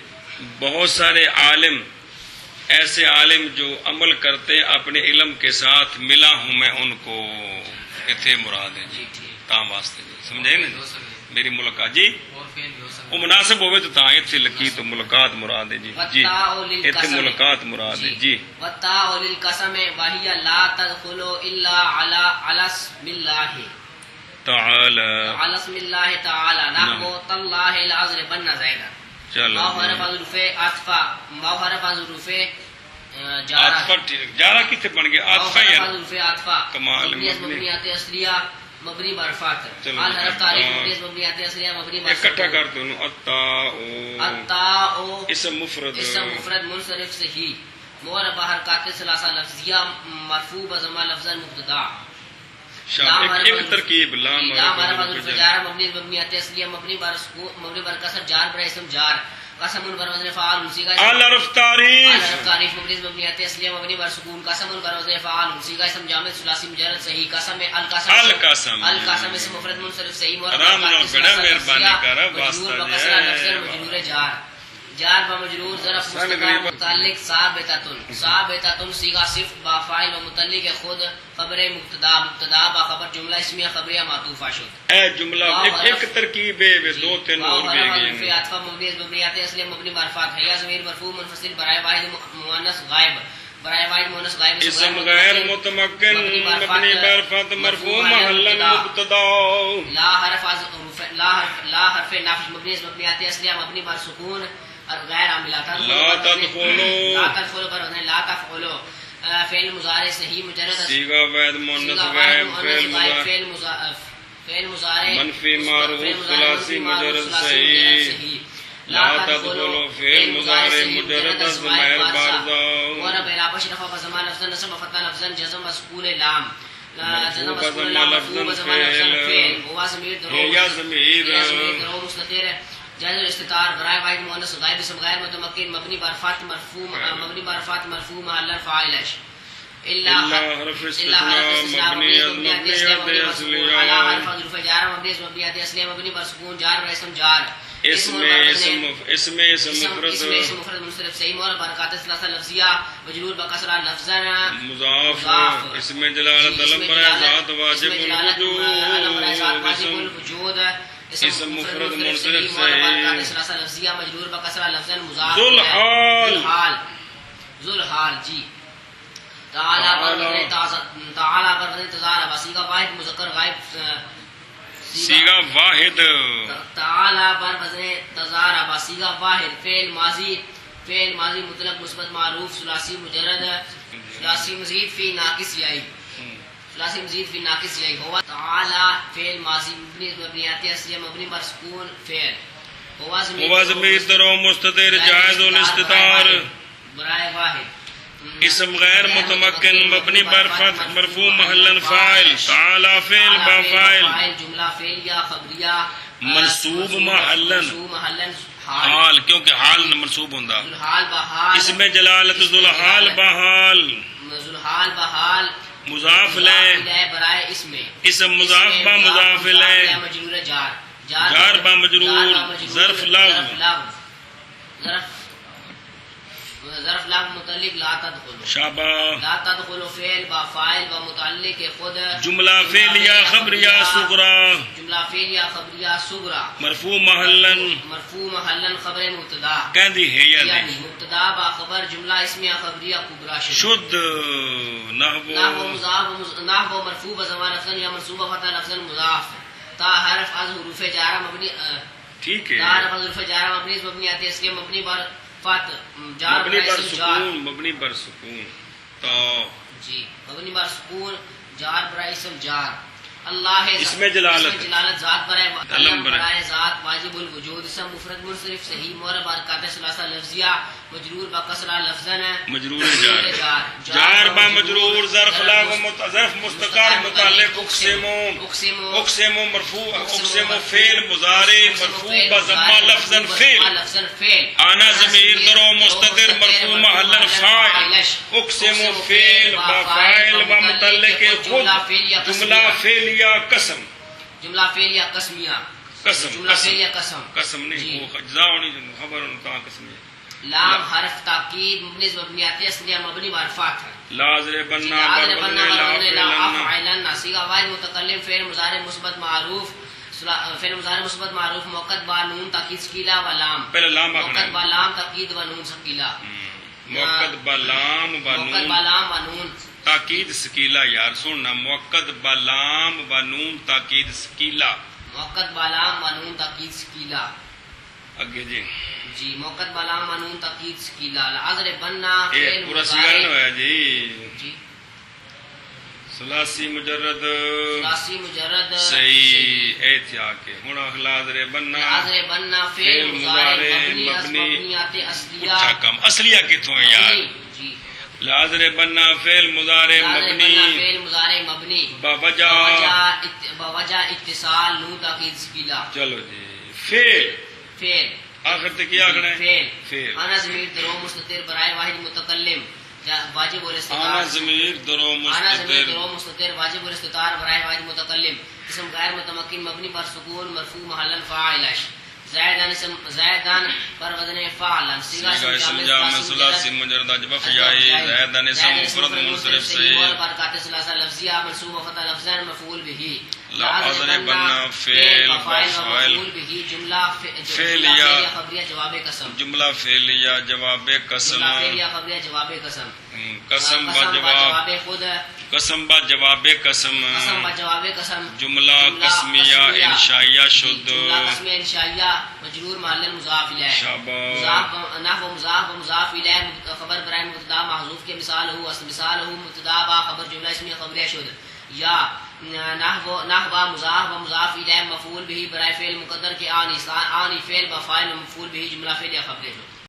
بہت سارے عالم ایسے عالم جو عمل کرتے اپنے علم کے ساتھ ملا ہوں میں ان کو اتنے مراد ہے جی تاں واسطے جی سمجھے نا میری ملاقات جی وہ مناسب ہوئے تو تاں اتنے لکی تو ملاقات مراد ہے جی جی اتنے ملاقات مراد ہے جی. والتاء للقسم وهي لا تدخل الا على اسم الله تعالی على اسم الله تعالى نحو تالله لأضربن زيدا. چلو ما حرف حروف عطفہ، ما حرف حروف جارہ، عطفہ جارہ کتنے بن گیا عطفہ حرف یا حروف عطفہ کمال مبنیات اصلیہ مبنی بر فاتح، چلو الحرف تعریف مبنیات اصلیہ مبنی بر اکٹھا کرتے ہیں التاء اسم مفرد اسم مفرد منصرف صحیح معرب حرکات ثلاثہ لفظیہ مرفوع بضمہ لفظا مبتدا. ایک ترکیب لام لام حرف حروف جارہ مبنی مبنیات اصلیہ مبنی بر سکون مبنی بر کسر جار بر اسم جار قسم بر وزن فعال صیغہ الحرف تعریف الحرف تعریف مبنی مبنیات اصلیہ مبنی بر سکون قسم بر وزن فعال صیغہ اسم جامد ثلاثی مجرد صحیح قسم القسم القسم اسم مفرد منصرف صحیح آرام نال بڑا مہربانی کر واسطہ جی مجرور جار جار با مجرور ظرف مستقر متعلق ثابتۃ صیغہ صفت با فاعل و متعلق خود خبر مبتدا با خبر جملہ اسمیہ خبریہ معطوفہ شد. اے جملہ ایک ترکیب ہے دو تین اور بھی ہیں. عطف مبنی مبنیات اصلیہ مبنی برفات ہے یا ضمیر مرفوع منفصل برائے واحد مؤنث غائب برائے واحد مؤنث غائب اسم غیر متمکن مبنی برفات مرفوع محلا مبتدا لا حرف نافذ مبنی مبنیات اصلیہ مبنی بر سکون غیر عاملات لا تدخلوا لا تفعلوا فعل مضارع صحیح مجرد صیغہ واحد مؤنث غائب فعل مضارع منفی معروف ثلاثی مجرد صحیح لا تدخلوا فعل مضارع مجرد از ضمیر بارزہ ورب علاوہ شرفہ بزمان لفظا نصب فتح لفظا جزم مسکون لام جزم مسکون مرفوع لام بزمان مرفوع بزمان لفظا فعل ہوا ضمیر درو یا ضمیر درو مستتر جائز الاستتار برائے واحد مؤنث غائب اسم غیر متمکن مبنی برفات مرفوع محلا فاعل الا حرف استثناء مبنی مبنیات اصلیہ علی حرف حروف جار مبنی مبنیات اصلیہ مبنی بر سکون جار و اسم جار اسم مفرد منصرف صحیح اور برکات ثلاثہ لفظیہ مجرور بکسرہ لفظا مضاف اسم جلالت علم برائے ذات واجب الوجود اسم مفرد منصرف صحیح ثلاثہ لفظیہ مجرور بکسرہ لفظا مضاف ذوالحال جی تعالی پر وزن تزار بصیغہ واحد مذکر غائب صیغہ واحد تعالی پر وزن تزار بصیغہ واحد فعل ماضی مطلق مثبت معروف ثلاثی مجرد ثلاثی مزید فی ناقص یائی ثلاثی مزید فی ناقص یائی ہوا تعالی فعل ماضی مبنی مبنیات اصلیہ مبنی پر سکون فعل ہوا ضمیر درو مستتر جائز الاستتار برائے واحد اسم غیر متمکن مبنی بر فتح مرفوع محلا فاعل تعالی فعل با فاعل جملہ فعلیہ خبریہ منصوب محلا حال کیونکہ حال منصوب ہوندا اسم جلالت ذوالحال بحال مضاف لے برائے اسم مضاف با مضاف لے مجرور جار با مجرور ظرف لغو ظرف لا متعلق لا تدخل شابہ. لا تدخل فعل با فاعل و متعلق خود جملہ فعلیہ خبریہ صغریٰ جملہ فعلیہ خبریہ صغریٰ مرفوع محلاً مرفوع محلاً خبر مبتدا کہندی ہے یا یعنی نہیں مبتدا با خبر جملہ اسمیہ خبریہ کبریٰ شد نحو مضاف نحو مرفوع بزمان لفظاً یا منصوب فتح لفظاً مضاف تا حرف از حروف جارہ مبنی ٹھیک ہے. تا حرف از حروف جارہ مبنی اس مبنی آتی ہے اس کے مبنی بر فت جار مبنی برائے پر اسم جار سکون مبنی پر سکون تو جی مبنی بر سکون جار برائے اسم جار اللہ اس میں جلالت اس میں جلالت ذات برائے علم علم برائے برائے ذات واجب الوجود اسم مفرد منصرف صحیح معرب حرکات ثلاثہ لفظیہ مجرور با کسرہ لفظاً مجرور جار با مجرور ظرف لا و ظرف مستقر متعلق اقسمو مرفوع اقسمو فعل مضارع مرفوع با ضمہ لفظاً فعل آنا ضمیر درو مستتر مرفوع محلاً فاعل اقسمو فعل با فاعل و متعلق خود جملہ فعلیہ قسم جملہ فعلیہ قسمیہ قسم جملہ فعلیہ قسم قسم نہیں وہ جزا ہونی خبر ان کا قسم ہے. لام حرف تاکید مبنی مبنیاتی اصلیہ مبنی معرفات ہے لازر بننا عادل بننا لا لا فعلن افعلن صیغہ واحد متکلم فعل مضارع مثبت معروف فعل مضارع مثبت معروف موقت با نون تاکید ثقیلہ و لام پہلے لام موقت آگنا با لام تاکید و نون ثقیلہ موقت بلام موقت با بنون لام و نون تاکید سکیلا یار سننا موقت بلام بنون تاکید سکیلا موقت با لام و نون تاکید ثقیلہ اگے جی جی موقت با لام و نون تاکید ثقیلہ لعذر بننا یہ فعل پورا سیگار نہ مضارع ہے جی جی ثلاثی مجرد ثلاثی مجرد صحیح احتیا کے ہن لازر بننا لعذر بننا فعل مضارع مبنی از مبنیات اصلیہ اچھا کم اصلیہ کتوں ہے یار جی لازر بننا فعل مضارع مبنی فعل مضارع مبنی بوجہ بوجہ اتصال نون تاکید ثقیلہ چلو جی فعل فعل آخر تک کیا آگنا ہے فعل انا ضمیر درو مستتر برائے واحد متکلم واجب آنا الاستتار ضمیر درو انا ضمیر مستتر درو مستتر واجب الاستتار برائے واحد متکلم اسم غیر متمکن مبنی پر سکون مرفوع محلا فاعل زائدان پر وزن فعلا صیغہ اسم جامع ثلاثی مجرد اجبف جائی زائدان اسم مفرد منصرف صحیح برکات ثلاثہ لفظیہ منصوب فتح لفظان مفعول به لعذر بننا فعل وفاعل مفعول به جملہ فعلیہ خبریہ جواب قسم جملہ فعلیہ جواب قسم جملہ فعلیہ خبریہ جواب قسم قسم با جواب خود قسم با جواب قسم قسم با جواب قسم جملہ قسمیہ انشائیہ شد جملہ قسمیہ انشائیہ مجرور محل مضاف الیہ شابہ مضاف نحو مضاف و مضاف الیہ خبر برائے مبتدا محذوف کے مثال ہو مبتدا با خبر جملہ اسمیہ خبریہ شد یا نحو مضاف و مضاف الیہ مفعول به برائے فعل مقدر کے آنی فعل با فاعل مفعول به جملہ فعلیہ خبریہ شد